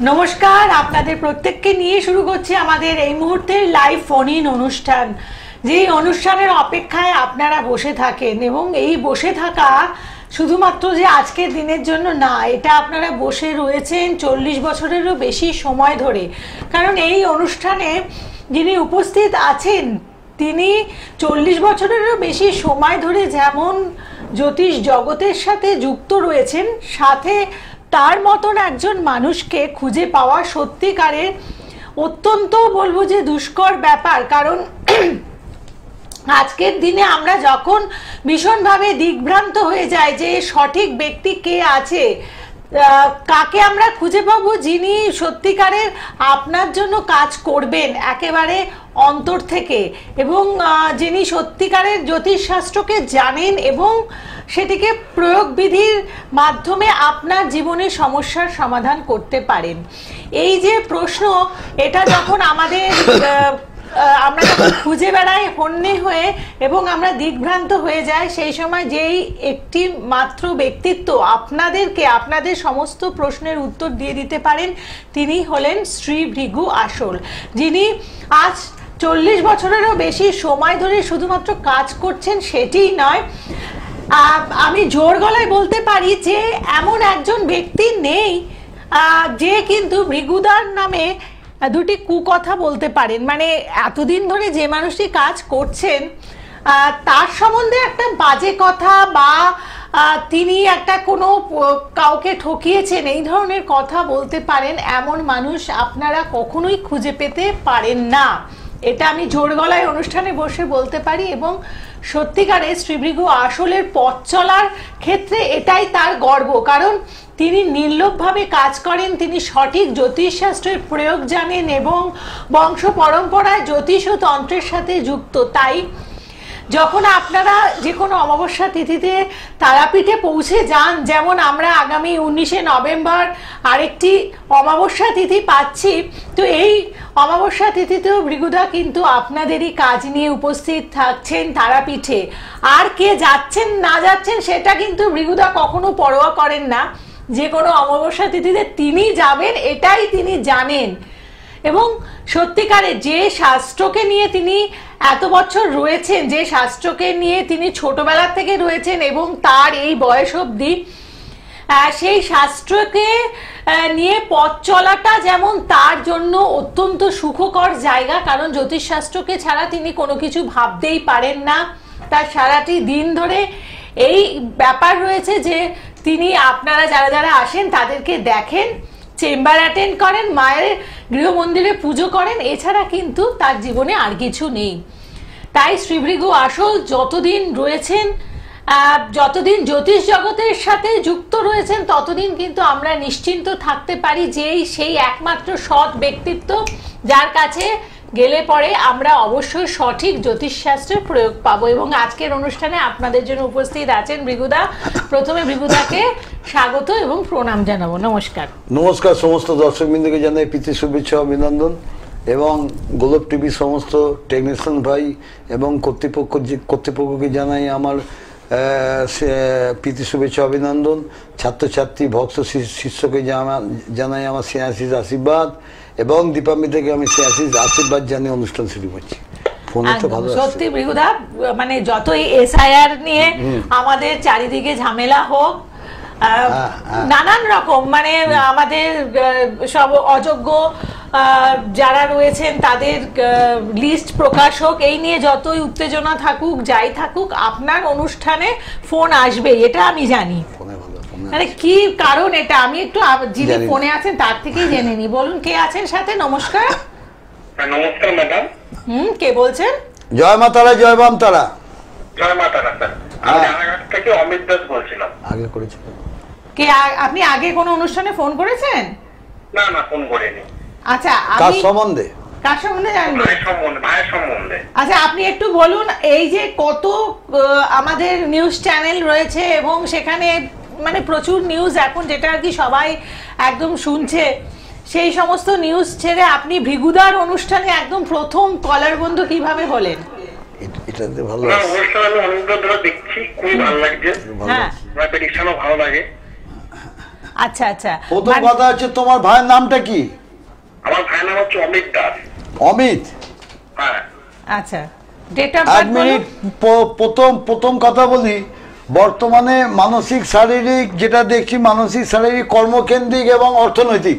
নমস্কার, আপনাদের প্রত্যেককে নিয়ে শুরু করছি আমাদের এই মুহূর্তের লাইভ ফোন ইন অনুষ্ঠান। যে অনুষ্ঠানের অপেক্ষায় আপনারা বসে থাকেন এবং এই বসে থাকা শুধুমাত্র যে আজকের দিনের জন্য না, এটা আপনারা বসে রয়েছেন 40 বছরেরও বেশি সময় ধরে। কারণ এই অনুষ্ঠানে যিনি উপস্থিত আছেন তিনি 40 বছরেরও বেশি সময় ধরে যেমন জ্যোতিষ জগতের সাথে যুক্ত রয়েছেন, সাথে তার মতন একজন মানুষকে খুঁজে পাওয়া সত্যিকারের অত্যন্ত বলবো যে দুষ্কর ব্যাপার। কারণ আজকের দিনে আমরা যখন ভীষণভাবে দিগ্ভ্রান্ত হয়ে যাই যে সঠিক ব্যক্তি কে আছে, কাকে আমরা খুঁজে পাবো যিনি সত্যিকারের আপনার জন্য কাজ করবেন একেবারে অন্তর থেকে, এবং যিনি সত্যিকারের জ্যোতিষশাস্ত্রকে জানেন এবং সেটিকে প্রয়োগবিধির মাধ্যমে আপনার জীবনের সমস্যার সমাধান করতে পারেন। এই যে প্রশ্ন, এটা যখন আমরা যখন খুঁজে বেড়াই হন্যে হয়ে এবং আমরা দিগ্ভ্রান্ত হয়ে যাই, সেই সময় যেই একটি মাত্র ব্যক্তিত্ব আপনাদেরকে আপনাদের সমস্ত প্রশ্নের উত্তর দিয়ে দিতে পারেন, তিনি হলেন শ্রী ভৃগু আসল, যিনি আজ 40 বছরেরও বেশি সময় ধরে শুধুমাত্র কাজ করছেন সেটিই নয়, আমি জোর গলায় বলতে পারি যে এমন একজন ব্যক্তি নেই যে কিন্তু ভৃগুদার নামে দুটি কুকথা বলতে পারেন। মানে এতদিন ধরে যে মানুষটি কাজ করছেন তার সম্বন্ধে একটা বাজে কথা বা তিনি একটা কোনো কাউকে ঠকিয়েছেন এই ধরনের কথা বলতে পারেন এমন মানুষ আপনারা কখনোই খুঁজে পেতে পারেন না। এটা আমি জোর গলায় অনুষ্ঠানে বসে বলতে পারি এবং সত্যিকারে শ্রী ভৃগু আসলের পথ চলার ক্ষেত্রে এটাই তার গর্ব। কারণ তিনি নির্লোভভাবে কাজ করেন, তিনি সঠিক জ্যোতিষশাস্ত্রের প্রয়োগ জানেন এবং বংশ পরম্পরায় জ্যোতিষ ও তন্ত্রের সাথে যুক্ত। তাই যখন আপনারা যে কোনো অমাবস্যা তিথিতে তারাপীঠে পৌঁছে যান, যেমন আমরা আগামী 19শে নভেম্বর আরেকটি অমাবস্যা তিথি পাচ্ছি, তো এই অমাবস্যা তিথিতেও ভৃগুদা কিন্তু আপনাদেরই কাজ নিয়ে উপস্থিত থাকছেন তারাপীঠে। আর কে যাচ্ছেন না যাচ্ছেন সেটা কিন্তু ভৃগুদা কখনো পরোয়া করেন না, যে কোনো অমাবস্যা তিথিতে তিনি যাবেন এটাই তিনি জানেন। এবং সত্যিকারে যে শাস্ত্রকে নিয়ে তিনি এত বছর রয়েছেন, যে শাস্ত্রকে নিয়ে তিনি ছোটবেলা থেকে রয়েছেন এবং তার এই বয়স অবধি সেই শাস্ত্রকে নিয়ে পথ চলাটা যেমন তার জন্য অত্যন্ত সুখকর জায়গা, কারণ জ্যোতিষশাস্ত্রকে ছাড়া তিনি কোনো কিছু ভাবতেই পারেন না। তার সারাটি দিন ধরে এই ব্যাপার রয়েছে যে তিনি আপনারা যারা যারা আসেন তাদেরকে দেখেন, চেম্বার অ্যাটেন্ড করেন, মায়ের গৃহমন্দিরে পুজো করেন, এছাড়া কিন্তু তার জীবনে আর কিছু নেই। তাই শ্রী ভৃগু আসল যতদিন রয়েছেন, যতদিন জ্যোতিষ জগতের সাথে যুক্ত রয়েছেন, ততদিন কিন্তু আমরা নিশ্চিন্ত থাকতে পারি যে সেই একমাত্র সৎ ব্যক্তিত্ব যার কাছে গেলে পরে আমরা অবশ্যই সঠিক জ্যোতিষশাস্ত্রের প্রয়োগ পাবো। এবং আজকের অনুষ্ঠানে আপনাদের জন্য উপস্থিত আছেন ভৃগুদা। প্রথমে ভৃগুদাকে স্বাগত এবং প্রণাম জানাবো। নমস্কার। নমস্কার, সমস্ত দর্শকবৃন্দকে জানাই প্রীতি শুভেচ্ছা অভিনন্দন, এবং গোলক টিভি সমস্ত টেকনিশিয়ান ভাই এবং কর্তৃপক্ষকে জানাই আমার প্রীতি শুভেচ্ছা অভিনন্দন। ছাত্রছাত্রী ভক্ত শিষ্যকে জানাই আমার স্নেহাশিস আশীর্বাদ, এবং দীপামি থেকে আমি স্নেহাশিস আশীর্বাদ জানিয়ে অনুষ্ঠান শুরু করছি। ফোনে তো ভালো সত্যি ভৃগুদা, মানে যতই এসআইআর নিয়ে আমাদের চারিদিকে ঝামেলা হোক, নানান রকম মানে আমাদের সব অযোগ্য যারা রয়েছেন তাদের লিস্ট প্রকাশ হোক, এই নিয়ে যতই উত্তেজনা থাকুক যাই থাকুক, আপনার অনুষ্ঠানে ফোন আসবে এটা আমি জানি। মানে কি কারণ এটা আমি একটু যিনি ফোনে আছেন তার থেকেই জেনে নি। বলুন কে আছেন সাথে? নমস্কার। নমস্কার ম্যাডাম। কে বলছেন? জয় মা তারা, জয় বাম তারা। জয় মা তারা স্যার, আমি রানাঘাট থেকে অমিত দাস বলছিলাম। আগে করেছিলেন কে? আপনি আগে কোনো অনুষ্ঠানে ফোন করেছেন? না না, ফোন করিনি। আচ্ছা, কার সম্বন্ধে? কার সম্বন্ধে জানবেন? ভাইয়ের সম্বন্ধে। আচ্ছা, আপনি একটু বলুন, এই যে কত আমাদের নিউজ চ্যানেল রয়েছে এবং সেখানে মানে প্রচুর নিউজ এখন যেটা আর কি সবাই একদম শুনছে, সেই সমস্ত নিউজ ছেড়ে আপনি ভৃগুদার অনুষ্ঠানে একদম প্রথম কলার বন্ধু কিভাবে হলেন? এটাতে ভালো অনুষ্ঠান আমি অনেকদিন ধরে দেখছি, খুবই ভালো লাগছে। হ্যাঁ, প্রেডিকশনও ভালো লাগে। আচ্ছা আচ্ছা, প্রথম কথা হচ্ছে তোমার ভাইয়ের নামটা কি? আমার ভাইয়ের নাম হচ্ছে অমিত দাস। অমিত? হ্যাঁ। আচ্ছা, ডেট অফ এক বার্থ মিনিট, প্রথম কথা বলি, বর্তমানে মানসিক শারীরিক যেটা দেখছি, মানসিক শারীরিক কর্মকেন্দ্রিক এবং অর্থনৈতিক,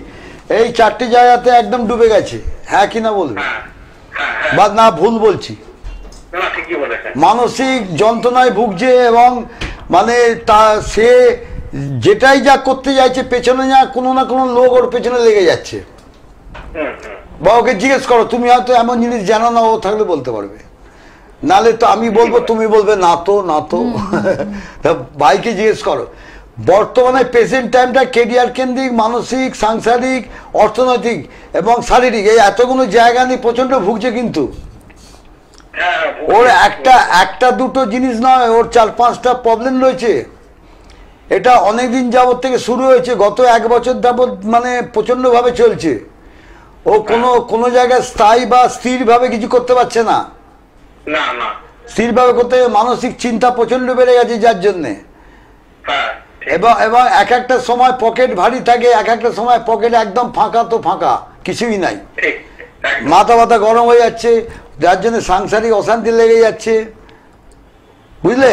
এই চারটি জায়গাতে একদম ডুবে গেছে, হ্যাঁ কিনা বলবে? হ্যাঁ হ্যাঁ বা না ভুল বলছি? না, ঠিকই বলেছেন। মানসিক যন্ত্রণায় ভুগছে এবং মানে তা সে যেটাই যা করতে যাচ্ছে পেছনে যা কোনো না কোনো লোক ওর পেছনে লেগে যাচ্ছে। বা ওকে জিজ্ঞেস করো, তুমি হয়তো এমন জিনিস জানো না, ও থাকলে বলতে পারবে, নালে তো আমি বলবো, তুমি বলবে না তো না তো। তা ভাইকে জিজ্ঞেস করো। বর্তমানে প্রেজেন্ট টাইমটা কেরিয়ার কেন্দ্রিক, মানসিক, সাংসারিক, অর্থনৈতিক এবং শারীরিক, এই এতগুলো জায়গা নিয়ে প্রচন্ড ভুগছে। কিন্তু ওর একটা দুটো জিনিস নয়, ওর 4-5টা প্রবলেম রয়েছে। এটা অনেকদিন যাবত থেকে শুরু হয়েছে, গত 1 বছর যাবত মানে প্রচন্ড ভাবে চলছে। ও কোনো জায়গায় স্থায়ী বা স্থির ভাবে কিছু করতে পারছে না। না না, স্থির ভাবে করতে মানসিক চিন্তা প্রচন্ড বেড়ে গেছে, যার জন্যে। হ্যাঁ, এবং এক একটা সময় পকেট ভারী থাকে, এক একটা সময় পকেট একদম ফাঁকা, তো ফাঁকা, কিছুই নাই। ঠিক, একদম। মাথা ব্যথা গরম হয়ে যাচ্ছে, যার জন্য সাংসারিক অশান্তি লেগে যাচ্ছে, বুঝলে?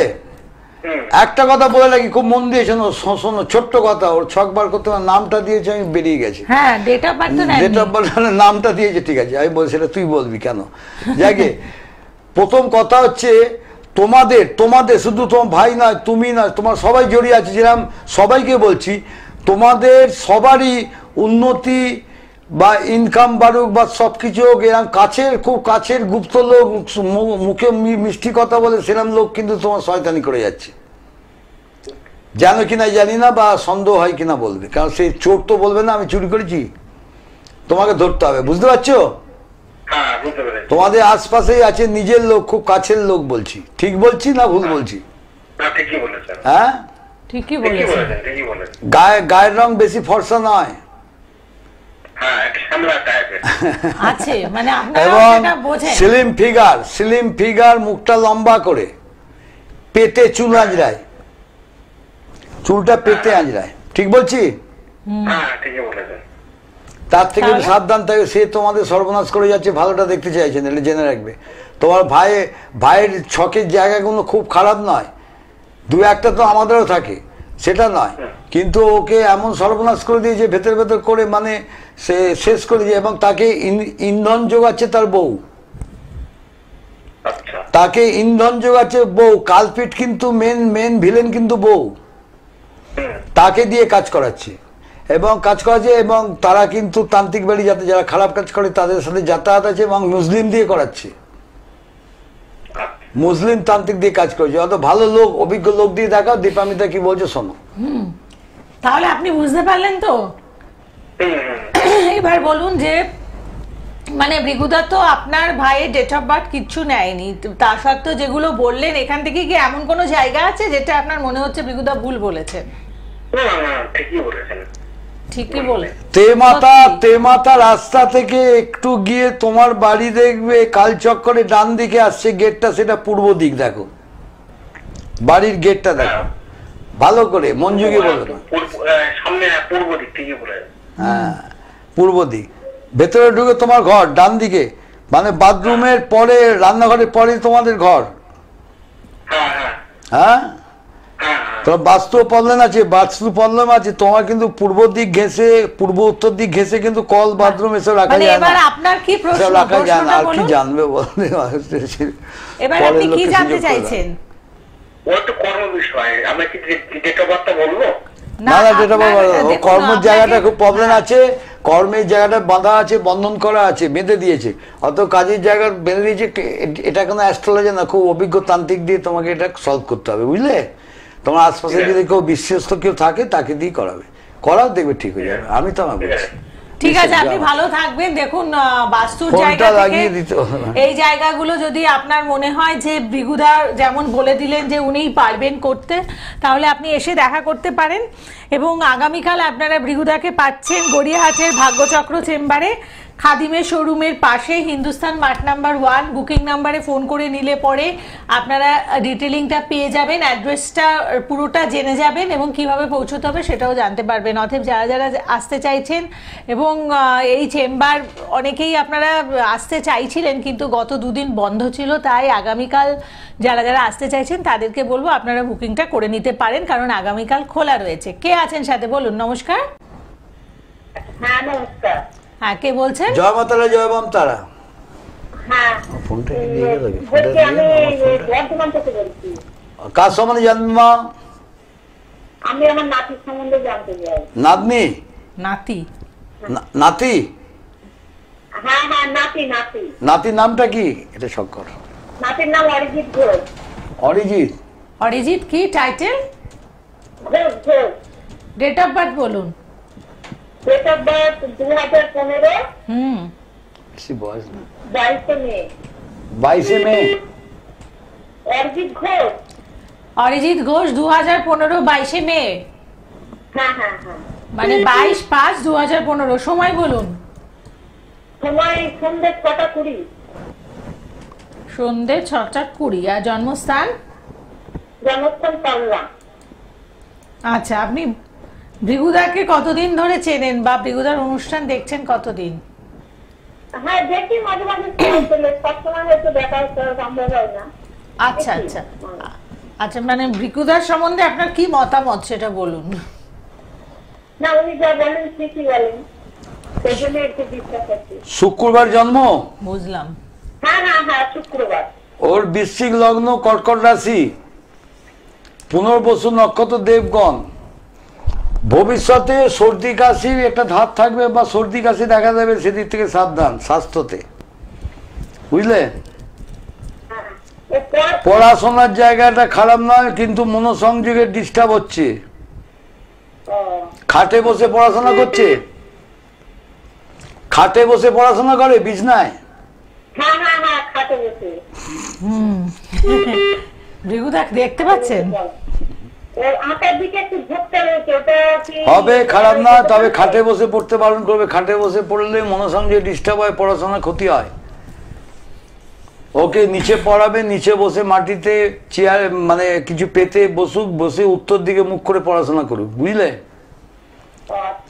একটা কথা বলে রাখি, খুব মন দিয়ে শোনো, শোনো, ছোট্ট কথা, ওর ছকবার করতে নামটা দিয়েছে, আমি বেরিয়ে গেছি। হ্যাঁ, date of birth date of birth নামটা দিয়েছে, ঠিক আছে, আমি বলছি সেটা তুই বলবি কেন? যাকে প্রথম কথা হচ্ছে, তোমাদের শুধু তোমার ভাই নয়, তুমি নয়, তোমার সবাই জড়িয়ে আছে। যেরকম সবাইকে বলছি, তোমাদের সবারই উন্নতি বা ইনকাম বাড়ুক বা সবকিছু হোক, এরকম খুব কাছের গুপ্ত লোক, মুখে মিষ্টি কথা বলে সেরকম লোক কিন্তু তোমার শয়তানি করে যাচ্ছে। জানো কিনা জানি না, বা সন্দেহ হয় কিনা বলবে, কারণ সেই চোর তো বলবে না আমি চুরি করেছি, তোমাকে ধরতে হবে, বুঝতে পারছো? তোমাদের আশপাশেই আছে নিজের লোক, খুব কাছের লোক, বলছি ঠিক বলছি না ভুল বলছি? হ্যাঁ, ঠিকই বলেছেন। গায়ের রং বেশি ফর্সা নয়, আছে মানে আপনারা এবং সেটা বোঝেন। স্লিম ফিগার, মুখটা লম্বা করে, পেটে চুল আঁচড়ায়, চুলটা পেটে আঁচড়ায়, ঠিক বলছি? তার থেকে একটু সাবধান থাকে, সে তোমাদের সর্বনাশ করে যাচ্ছে, ভালোটা দেখতে চাইছে না, জেনে রাখবে। তোমার ভাইয়ের ছকের জায়গাগুলো খুব খারাপ নয়, 2-1টা তো আমাদেরও থাকে, সেটা নয়, কিন্তু ওকে এমন সর্বনাশ করে দিয়েছে ভেতর করে, মানে সে শেষ করে দিয়েছে। এবং তাকে ইন্ধন যোগাচ্ছে তার বউ, তাকে ইন্ধন যোগাচ্ছে বউ। কালপিট কিন্তু মেন ভিলেন কিন্তু বউ, তাকে দিয়ে কাজ করাচ্ছে এবং তারা কিন্তু তান্ত্রিক বাড়ি, যারা খারাপ কাজ করে তাদের সাথে যাতায়াত আছে, এবং মুসলিম দিয়ে করাচ্ছে, মুসলিম তান্ত্রিক দিয়ে কাজ করেছে। অত ভালো লোক, অভিজ্ঞ লোক দিয়ে দেখাও। দীপামিতা কি বলছে শোনো। তাহলে আপনি বুঝতে পারলেন তো? এবার বলুন যে মানে ভৃগুদা তো আপনার ভাইয়ের ডেট অফ বার্থ কিচ্ছু নেয়নি, তা সত্ত্বেও যেগুলো বললেন, এখান থেকে কি এমন কোনো জায়গা আছে যেটা আপনার মনে হচ্ছে ভৃগুদা ভুল বলেছেন? ঠিকই বলে। তেমাতা রাস্তা থেকে একটু গিয়ে তোমার বাড়ি দেখবে, কালচক্করে ডান দিকে আসছে গেটটা, সেটা পূর্ব দিক, দেখো বাড়ির গেটটা দেখো ভালো করে, মঞ্জুকে বলো না। হ্যাঁ, পূর্ব দিক, ভেতরে ঢুকে তোমার ঘর ডান দিকে, মানে বাথরুমের পরে, রান্নাঘরের পরে তোমাদের ঘর। হ্যাঁ, তোমার বাস্তু প্রবলেম আছে, তোমার কিন্তু পূর্ব দিক ঘেঁষে, পূর্ব উত্তর দিক ঘেঁষে কিন্তু কল, বাথরুম এসব রাখা যায় না। আপনার কি প্রশ্ন? রাখা যায় না, আর কি জানবে বলতে? এবার আপনি কি জানতে চাইছেন? না, যেটা কর্মের জায়গাটা খুব প্রবলেম আছে, কর্মের জায়গাটা বাঁধা আছে, বন্ধন করা আছে, বেঁধে দিয়েছে, অত কাজের জায়গা বেঁধে দিয়েছে। এটা কোনো অ্যাস্ট্রোলজি না, খুব অভিজ্ঞ তান্ত্রিক দিয়ে তোমাকে এটা সলভ করতে হবে, বুঝলে? তোমার আশপাশে যদি কেউ বিশ্বস্ত কেউ থাকে, তাকে দিয়ে করাও, দেখবে ঠিক হয়ে যাবে। আমি তো আমার বলছি। ঠিক আছে, আপনি ভালো থাকবেন। দেখুন, বাস্তুর জায়গা থেকে এই জায়গাগুলো যদি আপনার মনে হয় যে ভৃগুদা যেমন বলে দিলেন যে উনিই পারবেন করতে, তাহলে আপনি এসে দেখা করতে পারেন। এবং আগামীকাল আপনারা ভৃগুদাকে পাচ্ছেন গড়িয়াহাটের ভাগ্যচক্র চেম্বারে খাদিমের শোরুমের পাশে হিন্দুস্তান মার্ট নাম্বার 1 বুকিং নাম্বারে ফোন করে নিলে পরে আপনারা ডিটেলিংটা পেয়ে যাবেন, অ্যাড্রেসটা পুরোটা জেনে যাবেন এবং কিভাবে পৌঁছতে হবে সেটাও জানতে পারবেন। অতএব যারা যারা আসতে চাইছেন এবং এই চেম্বার অনেকেই আপনারা আসতে চাইছিলেন কিন্তু গত দুদিন বন্ধ ছিল, তাই আগামীকাল যারা যারা আসতে চাইছেন তাদেরকে বলবো আপনারা বুকিংটা করে নিতে পারেন, কারণ আগামীকাল খোলা রয়েছে। কে আছেন সাথে বলুন? নমস্কার। হ্যাঁ নমস্কার। হ্যাঁ, কে বলছেন? জয় মা তারা, জয় বাম তারা। হ্যাঁ ফোনটা কি দিয়ে গেল? বলছি আমি বর্ধমান থেকে বলছি। কার সম্বন্ধে জানবেন মা? আমি আমার নাতির সম্বন্ধে জানতে চাই। নাতনি? নাতি? নাতি? হ্যাঁ হ্যাঁ নাতি নাতি। নাতির নামটা কি? এটা শঙ্কর। নাতির নাম অরিজিৎ ঘোষ। অরিজিৎ? অরিজিৎ কি title? Ghosh Ghosh. Date of birth বলুন। Date of birth 2015। বেশি বয়স না। 22 মে। 22 মে। অরিজিৎ ঘোষ। অরিজিৎ ঘোষ 2015 22 মে, হ্যাঁ হ্যাঁ হ্যাঁ। মানে 22/5/2015। সময় বলুন। সময় সন্ধ্যে 6:20। সন্ধ্যে 6:20। আর জন্মস্থান? জন্মস্থান পাল্লা। আচ্ছা, আপনি ভৃগুদাকে কতদিন ধরে চেনেন বা ভৃগুদার অনুষ্ঠান দেখছেন কতদিন? হ্যাঁ দেখি মাঝে মাঝে সময় পেলে, সবসময় হয়তো দেখা সম্ভব হয় না। আচ্ছা আচ্ছা আচ্ছা, মানে ভৃগুদার সম্বন্ধে আপনার কি মতামত সেটা বলুন। না উনি যা বলেন ঠিকই বলেন, সেই জন্য একটু বিশ্বাস আছে। শুক্রবার জন্ম। বুঝলাম। হ্যাঁ হ্যাঁ হ্যাঁ শুক্রবার। ওর বৃশ্চিক লগ্ন, কর্কট রাশি, পুনর্বসু নক্ষত্র, দেবগণ। ভবিষ্যতে সর্দি কাশি একটা ধাপ থাকবে বা সর্দি কাশি দেখা যাবে, সেদিক থেকে সাবধান স্বাস্থ্যতে, বুঝলে? পড়াশোনার জায়গাটা খারাপ নয়, কিন্তু মনোসংযোগে ডিস্টার্ব হচ্ছে। খাটে বসে পড়াশোনা করছে? খাটে বসে পড়াশোনা করে বিছনায়? হ্যাঁ হ্যাঁ হ্যাঁ খাটে বসে। ভৃগুদা দেখতে পাচ্ছেন? আঁকার দিকে একটু ঝোঁকটা রয়েছে, ওটা কি হবে, খারাপ না, তবে খাটে বসে পড়তে বারণ করবে। খাটে বসে পড়লে মনোসংযোগ ডিস্টার্ব হয়, পড়াশোনার ক্ষতি হয়। ওকে নিচে পড়াবে, নিচে বসে মাটিতে চেয়ার মানে কিছু পেতে বসুক, বসে উত্তর দিকে মুখ করে পড়াশোনা করুক, বুঝলে?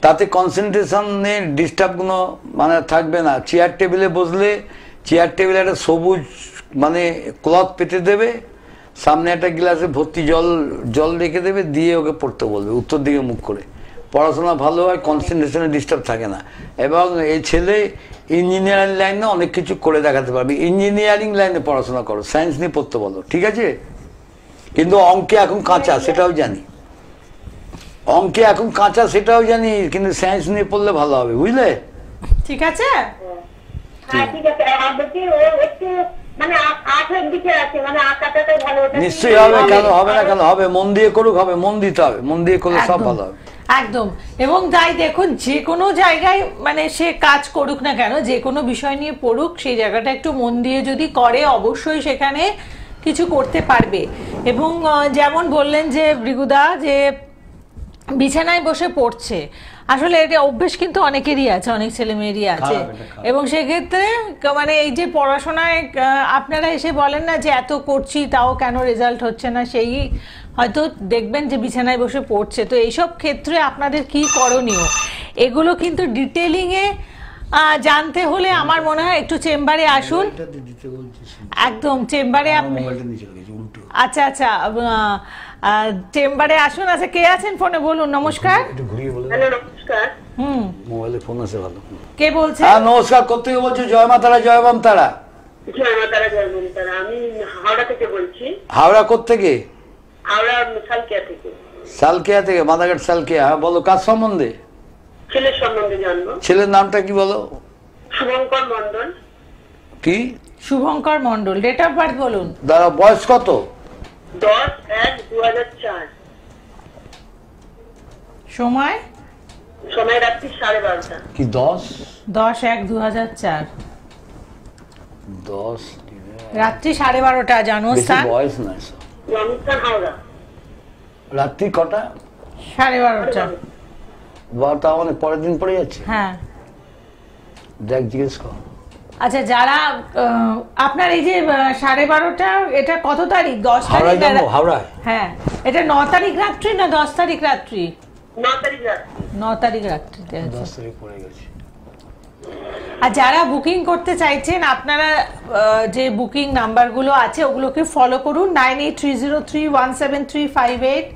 তাতে কনসেন্ট্রেশনে ডিস্টার্ব কোনো মানে থাকবে না। চেয়ার টেবিলে বসলে চেয়ার টেবিলে একটা সবুজ মানে ক্লথ পেতে দেবে, সামনে একটা গ্লাসে ভর্তি জল রেখে দেবে, দিয়ে ওকে পড়তে বলবে উত্তর দিকে মুখ করে। পড়াশোনা ভালো হয়, কনসেন্ট্রেশনে ডিস্টার্ব থাকে না। এবং এই ছেলে ইঞ্জিনিয়ারিং লাইনে অনেক কিছু করে দেখাতে পারবে। ইঞ্জিনিয়ারিং লাইনে পড়াশোনা করো, সায়েন্স নিয়ে পড়তে বলো, ঠিক আছে? কিন্তু অঙ্কে এখন কাঁচা, সেটাও জানি। অঙ্কে এখন কাঁচা সেটাও জানি, কিন্তু সায়েন্স নিয়ে পড়লে ভালো হবে, বুঝলে? ঠিক আছে। হ্যাঁ ঠিক আছে। আর দেখি ও একটু মানে আঁকার দিকে আছে, মানে আঁকাটাতে ভালো। নিশ্চয়ই হবে, কেন হবে না, কেন হবে? মন দিয়ে করুক, হবে, মন দিতে হবে, মন দিয়ে করলে সব ভালো হবে। একদম। এবং তাই দেখুন, যে কোনো জায়গায় মানে সে কাজ করুক না কেন, যে কোনো বিষয় নিয়ে পড়ুক, সেই জায়গাটা একটু মন দিয়ে যদি করে অবশ্যই সেখানে কিছু করতে পারবে। এবং যেমন বললেন যে ভৃগুদা যে বিছানায় বসে পড়ছে, আসলে এটা অভ্যেস কিন্তু অনেকেরই আছে, অনেক ছেলে মেয়েরই আছে। এবং সেক্ষেত্রে মানে এই যে পড়াশোনায় আপনারা এসে বলেন না যে এত করছি তাও কেন রেজাল্ট হচ্ছে না, সেই হয়তো দেখবেন যে বিছানায় বসে পড়ছে। তো এইসব ক্ষেত্রে আপনাদের কি করণীয়, এগুলো কিন্তু ডিটেলিংয়ে জানতে হলে আমার মনে হয় একটু চেম্বারে আসুন। একদম চেম্বারে আপনি, আচ্ছা আচ্ছা চেম্বারে আসুন। আচ্ছা, কে আছেন ফোনে বলুন। নমস্কার। হ্যালো নমস্কার। মোবাইলে ফোন আছে, ভালো। কে বলছেন? হ্যাঁ নমস্কার, কোথেকে বলছো? জয় মা তারা, জয় বাম তারা। জয় মা তারা, জয় বাম তারা। আমি হাওড়া থেকে বলছি। হাওড়া কোত্থেকে? হাওড়া সালকিয়া থেকে। সালকিয়া থেকে, মাদাঘাট সালকিয়া। হ্যাঁ বলো, কার সম্বন্ধে? ছেলের সম্বন্ধে জানবো। ছেলের নামটা কি বলো? শুভঙ্কর মন্ডল। কি? Shubhankar Mandal. Date of birth বলুন। দাঁড়া, বয়স কত? 10/1/2004। সময়? সময় রাত্রি 12:30। কি 10? 10/1/2004 10 রাত্রি 12:30। জন্মস্থান? বয়স না, জন্মস্থান হাওড়া। রাত্রি কটা? 12:30। বারোটা, মানে পরের দিন পড়ে যাচ্ছে। হ্যাঁ। দেখ জিজ্ঞেস কর। আচ্ছা, যারা আপনার এই যে 12:30 এটা কত তারিখ? 10 হাওড়ায় তারিখ? যাবো, হাওড়ায়। হ্যাঁ, এটা 9 তারিখ রাত্রি না 10 তারিখ রাত্রি? 9 তারিখ রাত্রি। 9 তারিখ রাত্রিতে আছে। 10 তারিখ পড়ে গেছে। আর যারা বুকিং করতে চাইছেন, আপনারা যে বুকিং নাম্বারগুলো আছে ওগুলোকে ফলো করুন, 9830317358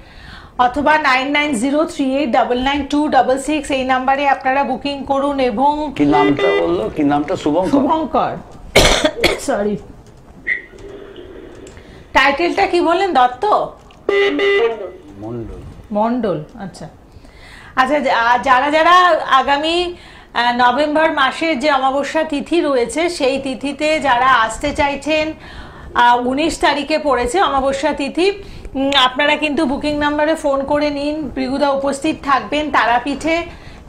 অথবা 9903899266 এই নাম্বারে আপনারা বুকিং করুন। এবং কি নামটা বললো? কি নামটা? শুভঙ্কর, সরি, টাইটেলটা কি বললেন? দত্ত মন্ডল। মন্ডল, আচ্ছা আচ্ছা। যারা যারা আগামী নভেম্বর মাসের যে অমাবস্যা তিথি রয়েছে সেই তিথিতে যারা আসতে চাইছেন, 19 তারিখে পড়েছে অমাবস্যা তিথি, আপনারা কিন্তু বুকিং নাম্বারে ফোন করে নিন। ভৃগুদা উপস্থিত থাকবেন তারাপীঠে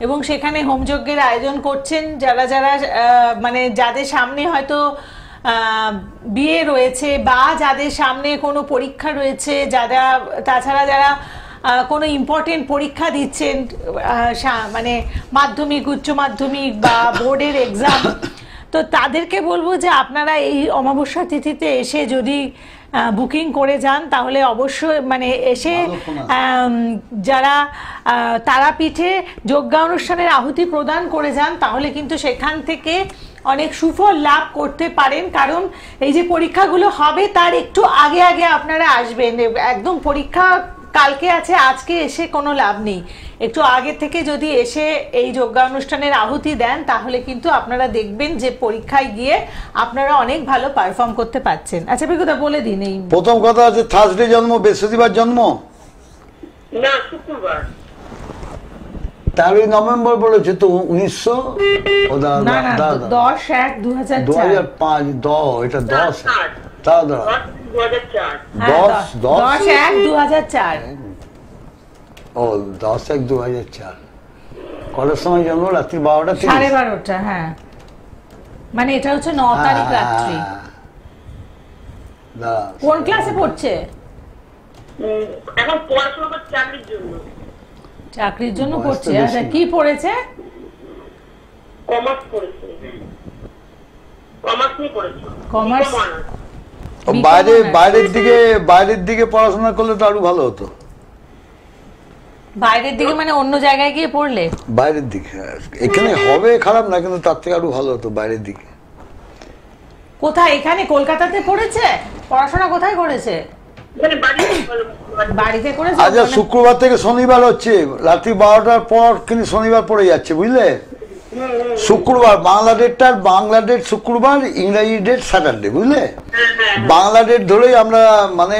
এবং সেখানে হোমযজ্ঞের আয়োজন করছেন। যারা যারা মানে যাদের সামনে হয়তো বিয়ে রয়েছে বা যাদের সামনে কোনো পরীক্ষা রয়েছে, যারা তাছাড়া যারা কোনো ইম্পর্টেন্ট পরীক্ষা দিচ্ছেন, মানে মাধ্যমিক, উচ্চ মাধ্যমিক বা বোর্ডের এক্সাম, তো তাদেরকে বলবো যে আপনারা এই অমাবস্যা তিথিতে এসে যদি বুকিং করে যান তাহলে অবশ্যই মানে এসে যারা তারাপীঠে যজ্ঞ অনুষ্ঠানের আহুতি প্রদান করে যান তাহলে কিন্তু সেখান থেকে অনেক সুফল লাভ করতে পারেন। কারণ এই যে পরীক্ষাগুলো হবে তার একটু আগে আগে আপনারা আসবেন। একদম পরীক্ষা কালকে আছে, আজকে এসে কোনো লাভ নেই। একটু আগে থেকে যদি এসে এই যজ্ঞানুষ্ঠানের আহুতি দেন তাহলে কিন্তু আপনারা দেখবেন যে পরীক্ষায় গিয়ে আপনারা অনেক ভালো পারফর্ম করতে পারছেন। আচ্ছা ভৃগুদা বলে দিন। এই প্রথম কথা আছে থার্সডে জন্ম, বৃহস্পতিবার জন্ম না, শুক্রবার। তাহলে নভেম্বর বলেছে তো 1900 না না 10/1/2004 এটা 10 তা 2004। 10/1/2004 ও 10/1/2004 কটার সময় জন্ম? রাত্রি 12টা 12:30। হ্যাঁ, মানে এটা হচ্ছে 9 তারিখ রাত্রি। কোন ক্লাসে পড়ছে? এখন পড়াশোনা করছে চাকরির জন্য। চাকরির জন্য পড়ছে। আচ্ছা, কি পড়েছে? কমার্স পড়েছে। কমার্স নিয়ে পড়েছে। কমার্স। বাইরের দিকে পড়াশোনা করলে তো আরো ভালো হতো। বাইরের দিকে মানে অন্য জায়গায় গিয়ে পড়লে? বাইরের দিকে, এখানে হবে খারাপ না, কিন্তু তার থেকে আরো ভালো হতো বাইরের দিকে। কোথায়? এখানে কলকাতাতে পড়েছে? পড়াশোনা কোথায় করেছে? বাড়িতে করেছে। আচ্ছা, শুক্রবার থেকে শনিবার হচ্ছে, রাত্রি 12টার পর কিন্তু শনিবার পড়ে যাচ্ছে, বুঝলে? শুক্রবার বাংলা ডেট শুক্রবার, ইংরাজি ডেট স্যাটারডে, বুঝলে? বাংলা ডেট ধরেই আমরা মানে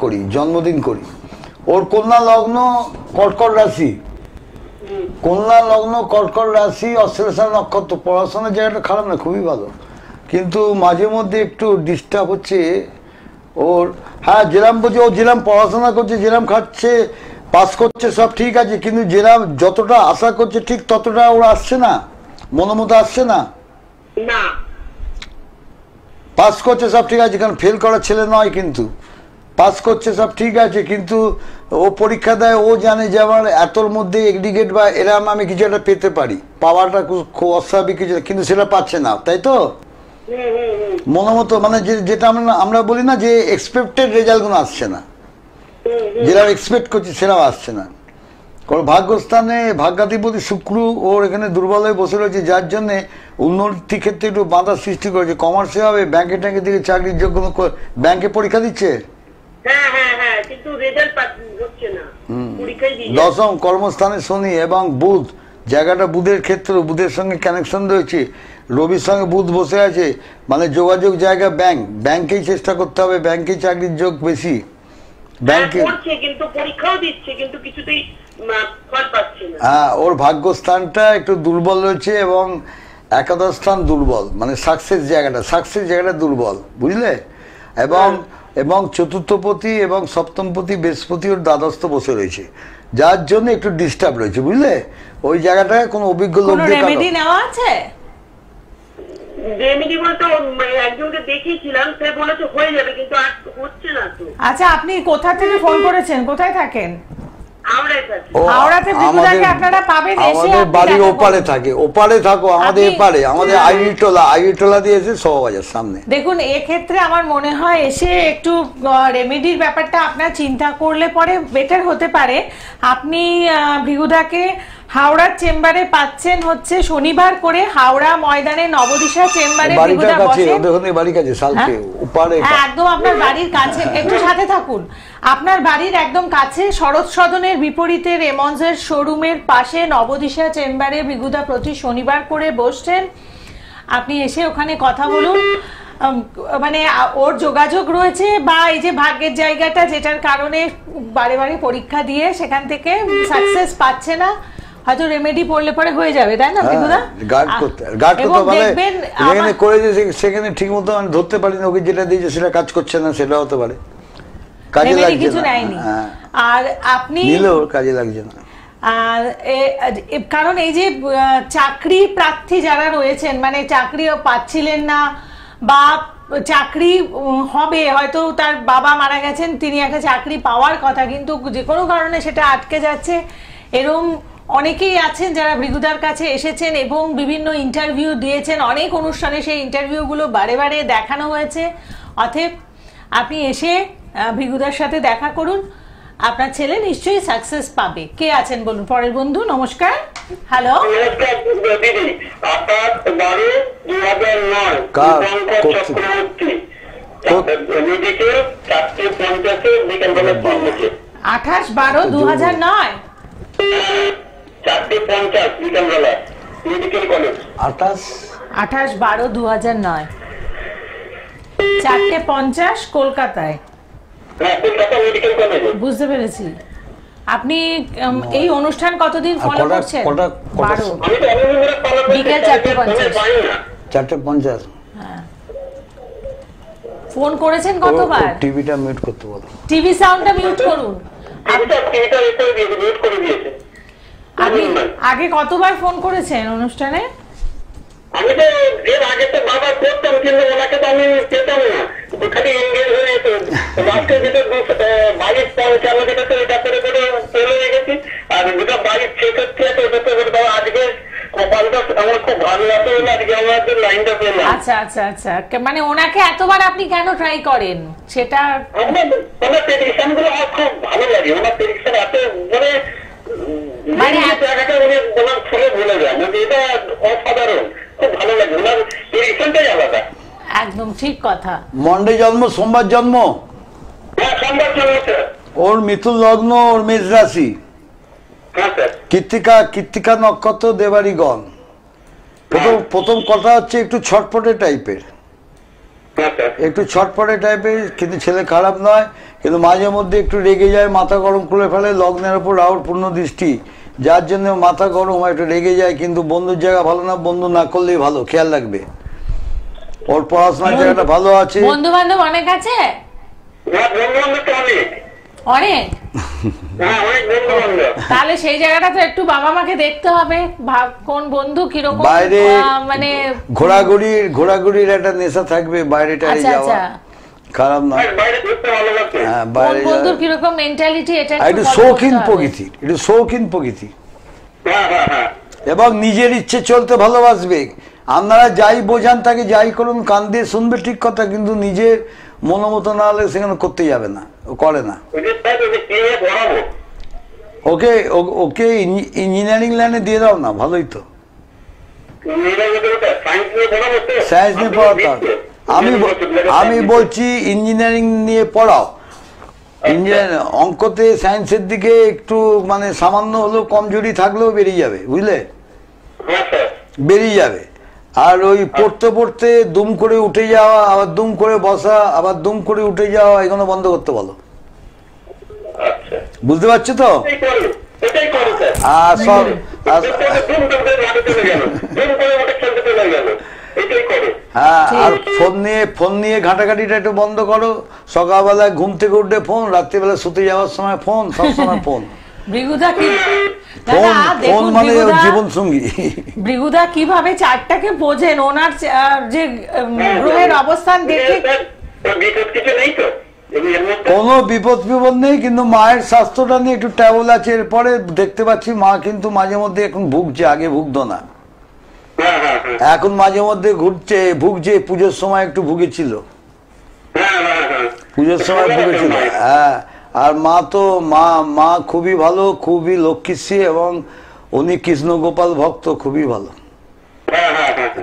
করি, জন্মদিন করি। ওর কন্যা লগ্ন কর্কট রাশি, অশ্লেষা নক্ষত্র। পড়াশোনার জায়গাটা খারাপ না, খুবই ভালো, কিন্তু মাঝে মধ্যে একটু ডিস্টার্ব হচ্ছে ওর। হ্যাঁ, যেরাম বলছে ও যেরাম পড়াশোনা করছে, যেরাম খাচ্ছে, পাস করছে, সব ঠিক আছে, কিন্তু যেরাম যতটা আশা করছে ঠিক ততটা ওর আসছে না, মনোমতো আসছে না। পাস করছে সব ঠিক আছে, কারণ ফেল করার ছেলে নয়, কিন্তু পাস করছে সব ঠিক আছে, কিন্তু ও পরীক্ষা দেয়, ও জানে যে আমার এতর মধ্যে এগ্রিগেট বা এরম আমি কিছু একটা পেতে পারি, পাওয়াটা খুব অস্বাভাবিক কিছু, কিন্তু সেটা পাচ্ছে না, তাই তো? মনোমতো মানে যেটা আমরা বলি না যে এক্সপেক্টেড রেজাল্টগুলো আসছে না, যেটা এক্সপেক্ট করছি সেটাও আসছে না। কারণ ভাগ্যস্থানে ভাগ্যাধিপতি শুক্র ওর এখানে দুর্বল হয়ে বসে রয়েছে, যার জন্যে উন্নতি ক্ষেত্রে একটু বাধা সৃষ্টি করেছে। কমার্সে হবে, ব্যাংকে ট্যাঙ্কে দিকে চাকরির যোগ্য, ব্যাংকে পরীক্ষা দিচ্ছে, দশম কর্মস্থানে শনি এবং বুধ, জায়গাটা বুধের ক্ষেত্র, বুধের সঙ্গে কানেকশন রয়েছে, রবির সঙ্গে বুধ বসে আছে, মানে যোগাযোগ জায়গা ব্যাংকেই চেষ্টা করতে হবে, ব্যাংকেই চাকরির যোগ বেশি। ব্যাংকে হ্যাঁ, ওর ভাগ্যস্থানটা একটু দুর্বল রয়েছে এবং একাদশ স্থান দুর্বল, মানে সাকসেস জায়গাটা দুর্বল, বুঝলে? এবং চতুর্থপতি এবং সপ্তমপতি বৃহস্পতি ওর দ্বাদস্থ বসে রয়েছে, যার জন্য একটু ডিস্টার্ব রয়েছে, বুঝলে? ওই জায়গাটায় কোনো অভিজ্ঞ লোক নেওয়া আছে? দেখিয়েছিলাম, সে বলেছে হয়ে যাবে, কিন্তু আর হচ্ছে না তো। আচ্ছা, আপনি কোথা থেকে ফোন করেছেন? কোথায় থাকেন? হাওড়ায় থাকি। ও, হাওড়াতে ভৃগুদাকে আপনারা পাবেন, এসে আমাদের আপনি বাড়ির দেখা ওপারে করুন। থাকে, ওপারে থাকো, আমাদের আপনি- এপারে, আমাদের আইরিটোলা দিয়ে এসে সবাইয়ের সামনে। দেখুন, এক্ষেত্রে আমার মনে হয় এসে একটু রেমেডির ব্যাপারটা আপনার চিন্তা করলে পরে বেটার হতে পারে। আপনি ভৃগুদাকে হাওড়ার চেম্বারে পাচ্ছেন হচ্ছে শনিবার করে, হাওড়া ময়দানে নবদিশা চেম্বারে বাড়িটার ভৃগুদা কাছে, বসেন। ওদের ওখানে বাড়ির কাছে, সালকে ওপারে। হ্যাঁ, একদম আপনার বাড়ির কাছে, একটু সাথে থাকুন। আপনার বাড়ির একদম কাছে শরৎ সদনের বিপরীতে রেমন্ডসের শোরুমের পাশে নবদিশা চেম্বারে ভৃগুদা প্রতি শনিবার করে বসছেন। আপনি এসে ওখানে কথা বলুন। মানে ওর যোগাযোগ রয়েছে, বা এই যে ভাগ্যের জায়গাটা যেটার কারণে বারে বারে পরীক্ষা দিয়ে সেখান থেকে সাকসেস পাচ্ছে না, হয়তো রেমেডি পড়লে পরে হয়ে যাবে, তাই না ভৃগুদা? গার্ড করতে দেখবেন যেখানে করেছে সেখানে ঠিক মতো আমি ধরতে পারিনি, ওকে যেটা দিয়েছে সেটা কাজ করছে না, সেটা হতে পারে, কাজে রেমেডি লাগছে কিছু না। নেয়নি। হ্যাঁ, আর আপনি নিলেও কাজে লাগছে না। আর কারণ এই যে চাকরি প্রার্থী যারা রয়েছেন, মানে চাকরিও পাচ্ছিলেন না, বা চাকরি হবে, হয়তো তার বাবা মারা গেছেন, তিনি একটা চাকরি পাওয়ার কথা কিন্তু যে কোনো কারণে সেটা আটকে যাচ্ছে, এরকম অনেকেই আছেন যারা ভৃগুদার কাছে এসেছেন এবং বিভিন্ন ইন্টারভিউ দিয়েছেন। অনেক অনুষ্ঠানে সেই ইন্টারভিউগুলো বারে বারে দেখানো হয়েছে। অতএব আপনি এসে ভৃগুদার সাথে দেখা করুন, আপনার ছেলে নিশ্চয়ই সাকসেস পাবে। কে আছেন বলুন? পরের বন্ধু, নমস্কার। হ্যালো, নমস্কার দিদি, 28/12/2009 কার? দীপঙ্কর চক্রবর্তী, মেডিকেল 4:50 বিকেলবেলা 28/12/2009। 4:50 বিকেলবেলা মেডিকেল কলেজ। 28/12/2009, 4:50 কলকাতায়। হ্যাঁ, কলকাতা মেডিকেল কলেজে। বুঝতে পেরেছি। আপনি এই অনুষ্ঠান কতদিন ফলো করছেন? 12। আমি তো অনেকদিন ধরে follow করছি, বিকেল 4:50 পাই না। 4:50। ফোন করেছেন কতবার? টিভিটা মিউট করতে বলো। টিভি সাউন্ডটা মিউট করুন। টিভিটা করে দিয়েছে, মিউট করে দিয়েছে। আপনি আগে কতবার ফোন করেছেন অনুষ্ঠানে? আমি তো এর আগে তো বাবা করতাম, কিন্তু ওনাকে তো আমি পেতাম না, খালি এনগেজ হয়ে যেত। লাস্টের ভিতরে বাড়ির চালাকিটা তো এটা করে চলে গেছি, আর যেটা বাড়ির চেক হচ্ছে ওটা তো আজকে কপালটা আমার খুব ভালো আছে বলে আজকে আমাদের লাইনটা পেলাম। আচ্ছা আচ্ছা আচ্ছা, মানে ওনাকে এতবার আপনি কেন ট্রাই করেন সেটা? ওনার প্রেডিকশন গুলো আমার খুব ভালো লাগে, ওনার প্রেডিকশন এত মানে জায়গাটা উনি ওনার খুলে ভুলে যান, এটা অসাধারণ, খুব ভালো লাগে, ওনার প্রেডিকশনটাই আলাদা। একদম ঠিক কথা। মন্ডে জন্ম, সোমবার জন্ম, হ্যাঁ, সোমবার চলছে। ওর মিথুন লগ্ন, ওর মেষ রাশি, হ্যাঁ স্যার। কৃত্তিকা নক্ষত্র, দেবাড়িগণ। প্রথম কথা হচ্ছে একটু ছটপটে টাইপের, হ্যাঁ স্যার। একটু ছটপটে টাইপের, কিন্তু ছেলে খারাপ নয়, কিন্তু মাঝে মধ্যে একটু রেগে যায়, মাথা গরম করে ফেলে, লগ্নের ওপর রাহুর পূর্ণ দৃষ্টি, যার জন্য মাথা গরম হয়, একটু রেগে যায়, কিন্তু বন্ধুর জায়গা ভালো না, বন্ধু না করলেই ভালো, খেয়াল রাখবে। ওর পড়াশোনার জায়গাটা ভালো আছে। বন্ধু বান্ধব অনেক আছে? হ্যাঁ, বন্ধু-বান্ধব তো অনেক। অনেক? হ্যাঁ, অনেক বন্ধু-বান্ধব। তাহলে সেই জায়গাটা তো একটু বাবা মাকে দেখতে হবে, কোন বন্ধু কিরকম, বাইরে মানে ঘোরাঘুরির একটা নেশা থাকবে, বাইরে টাইরে আচ্ছা যাওয়া আচ্ছা, খারাপ নয়। বাইরে ঘুরতে ভালো লাগছে। হ্যাঁ, কোন বাইরে বন্ধুর কিরকম মেন্টালিটি এটা একটু শৌখিন প্রকৃতি, একটু শৌখিন প্রকৃতি, হ্যাঁ হ্যাঁ হ্যাঁ। এবং নিজের ইচ্ছে চলতে ভালোবাসবে। আপনারা যাই বোঝান তাকে, যাই করুন, কান দিয়ে শুনবে ঠিক কথা, কিন্তু নিজের মনোমতো না হলে সেখানে করতে যাবে না, ও করে না। ওকে ইঞ্জিনিয়ারিং লাইনে দিয়ে দাও না, ভালোই তো। সায়েন্স নিয়ে পড়াতে আমি বলছি ইঞ্জিনিয়ারিং নিয়ে পড়াও। অঙ্কতে সায়েন্সের দিকে একটু মানে সামান্য হলেও কমজোরি থাকলেও বেরিয়ে যাবে, বুঝলে, বেরিয়ে যাবে। আর ওই পড়তে পড়তে দুম করে উঠে যাওয়া, আবার দুম করে বসা, আবার দুম করে উঠে যাওয়া, এগুলো বন্ধ করতে বলো, বুঝতে পারছো তো? আর সব হ্যাঁ, আর ফোন নিয়ে ঘাটাঘাটিটা একটু বন্ধ করো। সকালবেলায় ঘুম থেকে উঠে ফোন, রাত্রিবেলা শুতে যাওয়ার সময় ফোন, সবসময় ফোন। ফোন মানে জীবন সঙ্গী। ভৃগুদা কিভাবে চারটাকে বোঝেন, ওনার যে গ্রহের অবস্থান দেখে? কোনো বিপদ নেই, কিন্তু মায়ের স্বাস্থ্যটা নিয়ে একটু ট্যাবল আছে। এরপরে দেখতে পাচ্ছি মা কিন্তু মাঝে মধ্যে এখন ভুগছে, আগে ভুগতো না, এখন মাঝে মধ্যে ভুগছে। পুজোর সময় একটু ভুগেছিল, পুজোর সময় ভুগেছিল। হ্যাঁ, আর মা তো মা খুবই ভালো, খুবই লক্ষ্মীশ্রী, এবং উনি কৃষ্ণগোপাল ভক্ত, খুবই ভালো।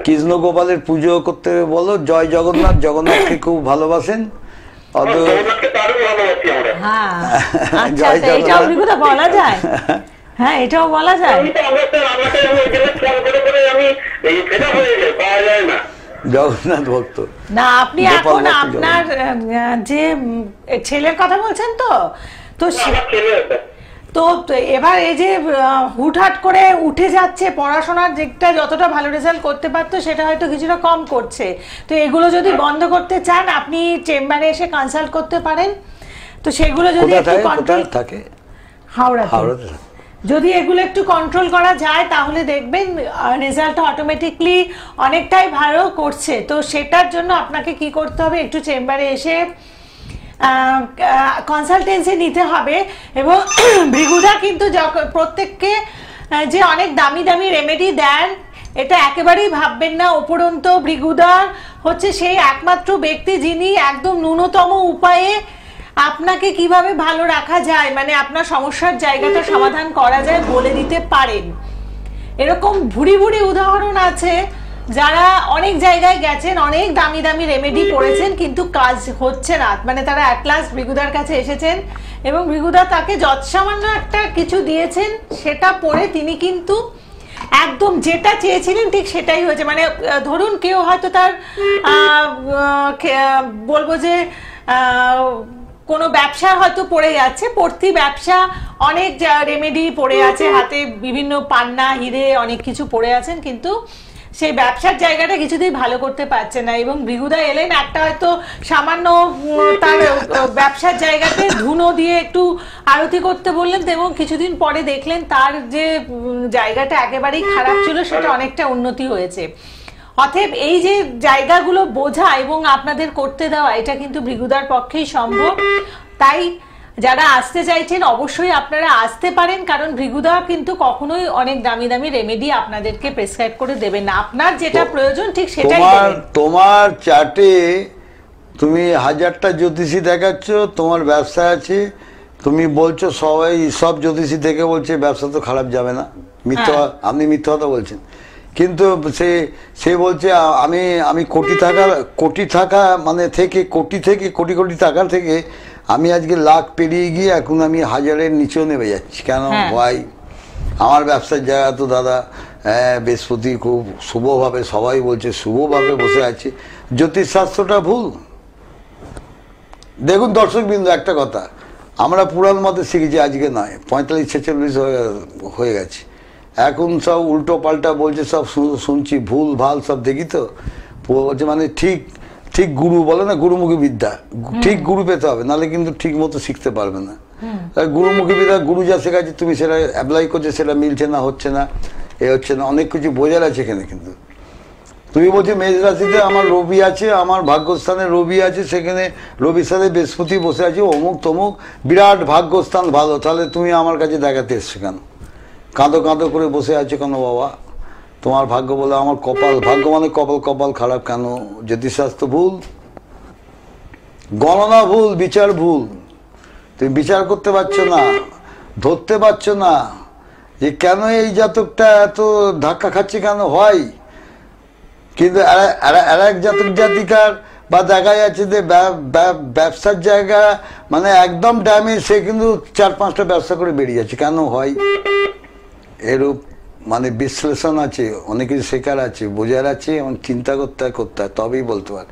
কৃষ্ণগোপালের পুজো করতে বলো, জয় জগন্নাথ, জগন্নাথকে খুব ভালোবাসেন। বলা যায়, হ্যাঁ এটাও বলা যায়। জগন্নাথ ভক্ত না, আপনি এখন আপনার যে ছেলের কথা বলছেন তো, তো এবার এই যে হুটহাট করে উঠে যাচ্ছে, পড়াশোনার দিকটা যতটা ভালো রেজাল্ট করতে পারতো সেটা হয়তো কিছুটা কম করছে। তো এগুলো যদি বন্ধ করতে চান, আপনি চেম্বারে এসে কনসাল্ট করতে পারেন। তো সেগুলো যদি একটু কন্ট্রোল থাকে, হাওড়াতে যদি এগুলো একটু কন্ট্রোল করা যায়, তাহলে দেখবেন রেজাল্ট অটোমেটিকলি অনেকটাই ভালো করছে। তো সেটার জন্য আপনাকে কি করতে হবে, একটু চেম্বারে এসে কনসালটেন্সি নিতে হবে। এবং ভৃগুদা কিন্তু প্রত্যেককে যে অনেক দামি দামি রেমেডি দেন, এটা একেবারেই ভাববেন না। উপরন্ত ভৃগুদা হচ্ছে সেই একমাত্র ব্যক্তি যিনি একদম ন্যূনতম উপায়ে আপনাকে কিভাবে ভালো রাখা যায়, মানে আপনার সমস্যার জায়গাটা সমাধান করা যায় বলে দিতে পারেন। এরকম ভুরি ভুরি উদাহরণ আছে, যারা অনেক জায়গায় গেছেন, অনেক দামি দামি রেমেডি করেছেন, কিন্তু কাজ হচ্ছে না। মানে তারা অ্যাট লাস্ট ভৃগুদার কাছে এসেছেন এবং ভৃগুদা তাকে যৎসামান্য একটা কিছু দিয়েছেন, সেটা পরে তিনি কিন্তু একদম যেটা চেয়েছিলেন ঠিক সেটাই হয়েছে। মানে ধরুন কেউ হয়তো তার বলবো যে কোনো ব্যবসা হয়তো পড়ে যাচ্ছে, পড়তি ব্যবসা, অনেক রেমেডি পড়ে আছে হাতে, বিভিন্ন পান্না হিরে অনেক কিছু পড়ে আছেন, কিন্তু সেই ব্যবসার জায়গাটা কিছুতেই ভালো করতে পারছে না। এবং ভৃগুদা এলেন, একটা হয়তো সামান্য তার ব্যবসার জায়গাতে ধুনো দিয়ে একটু আরতি করতে বললেন, এবং কিছুদিন পরে দেখলেন তার যে জায়গাটা একেবারেই খারাপ ছিল সেটা অনেকটা উন্নতি হয়েছে। অতএব এই যে জায়গাগুলো বোঝা এবং আপনাদের করতে দেওয়া, এটা কিন্তু ভৃগুদার পক্ষেই সম্ভব। তাই যারা আসতে চাইছেন অবশ্যই আপনারা আসতে পারেন, কারণ ভৃগুদা কিন্তু কখনোই অনেক দামি দামি রেমেডি আপনাদেরকে প্রেসক্রাইব করে দেবেন না। আপনার যেটা প্রয়োজন ঠিক সেটাই দেবেন। তোমার চার্টে তুমি 1000টা জ্যোতিষী দেখাচ্ছ, তোমার ব্যবসা আছে, তুমি বলছো সব জ্যোতিষী দেখে বলছে ব্যবসা তো খারাপ যাবে না, আপনি মিথ্যা কথা বলছেন। কিন্তু সে বলছে আমি কোটি টাকা মানে কোটি কোটি টাকা থেকে আমি আজকে লাখ পেরিয়ে গিয়ে এখন আমি 1000-এর নিচেও নেমে যাচ্ছি। কেন ভাই? আমার ব্যবসার জায়গা তো দাদা বৃহস্পতি খুব শুভভাবে, সবাই বলছে শুভভাবে বসে আছে। জ্যোতিষশাস্ত্রটা ভুল। দেখুন দর্শকবৃন্দ, একটা কথা আমরা পুরাণ মতে শিখেছি, আজকে নয়, 45-46 হয়ে গেছে। এখন সব উল্টো পাল্টা বলছে, সব শুনছি, ভুল ভাল সব দেখি। তো বলছে মানে ঠিক গুরু বলে না, গুরুমুখী বিদ্যা, ঠিক গুরু পেতে হবে, নাহলে কিন্তু ঠিক মতো শিখতে পারবে না। গুরুমুখী বিদ্যা, গুরু যা শেখাচ্ছে তুমি সেটা অ্যাপ্লাই করছে, সেটা মিলছে না, হচ্ছে না, হচ্ছে না, অনেক কিছু বোঝার আছে এখানে। কিন্তু তুমি বলছো মেষ রাশিতে আমার রবি আছে, আমার ভাগ্যস্থানে রবি আছে, সেখানে রবির সাথে বৃহস্পতি বসে আছে, অমুক তমুক, বিরাট ভাগ্যস্থান ভালো, তাহলে তুমি আমার কাছে দেখাতে এসছো কেন? কাঁদো করে বসে আছো কেন বাবা? তোমার ভাগ্য বলে আমার কপাল, ভাগ্য মানে কপাল খারাপ কেন? জ্যোতিষশাস্ত্র ভুল, গণনা ভুল, বিচার ভুল। তুমি বিচার করতে পারছো না, ধরতে পারছো না যে কেন এই জাতকটা এত ধাক্কা খাচ্ছে, কেন হয়। কিন্তু আর এক জাতক জাতিকার বা দেখা যাচ্ছে যে ব্যবসার জায়গা মানে একদম ড্যামেজ, সে কিন্তু 4-5টা ব্যবসা করে বেরিয়ে যাচ্ছে। কেন হয়? এরূপ মানে বিশ্লেষণ আছে, অনেক কিছু শেখার আছে, বোঝার আছে, এবং চিন্তা করতে হয়, তবেই বলতে পারে।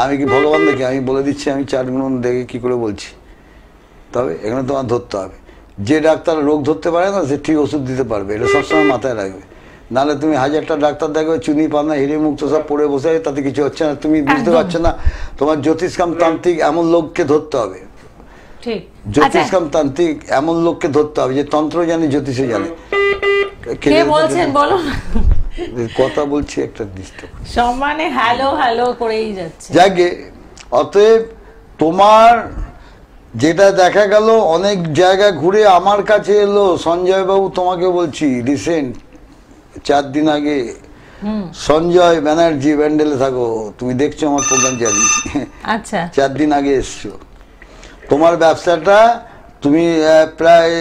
আমি কি ভগবান দেখি আমি বলে দিচ্ছি, আমি 4 গুণ দেখে কি করে বলছি? তবে এখানে তোমার ধরতে হবে। যে ডাক্তার রোগ ধরতে পারে না, সে ঠিক ওষুধ দিতে পারবে, এটা সবসময় মাথায় রাখবে। নাহলে তুমি 1000টা ডাক্তার দেখবে, চুনি পানা হিরে মুক্ত সব পড়ে বসে আছে, তাতে কিছু হচ্ছে না, তুমি বুঝতে পারছো না। তোমার জ্যোতিষকাম তান্ত্রিক এমন লোককে ধরতে হবে, জ্যোতিষকাম তান্ত্রিক এমন লোককে ধরতে হবে যে তন্ত্র জানে, জ্যোতিষে জানে। কে বলছেন বলো? কথা বলছি, একটা ডিস্টার্ব সম্মানে হ্যালো করেই যাচ্ছে। যাকে অতএব তোমার যেটা দেখা গেল অনেক জায়গা ঘুরে আমার কাছে এলো, সঞ্জয় বাবু তোমাকে বলছি, রিসেন্ট 4 দিন আগে, সঞ্জয় ব্যানার্জি, ব্যান্ডেলে থাকো, তুমি দেখছো আমার প্রোগ্রাম জানি, আচ্ছা 4 দিন আগে এসছো। তোমার ব্যবসাটা তুমি প্রায়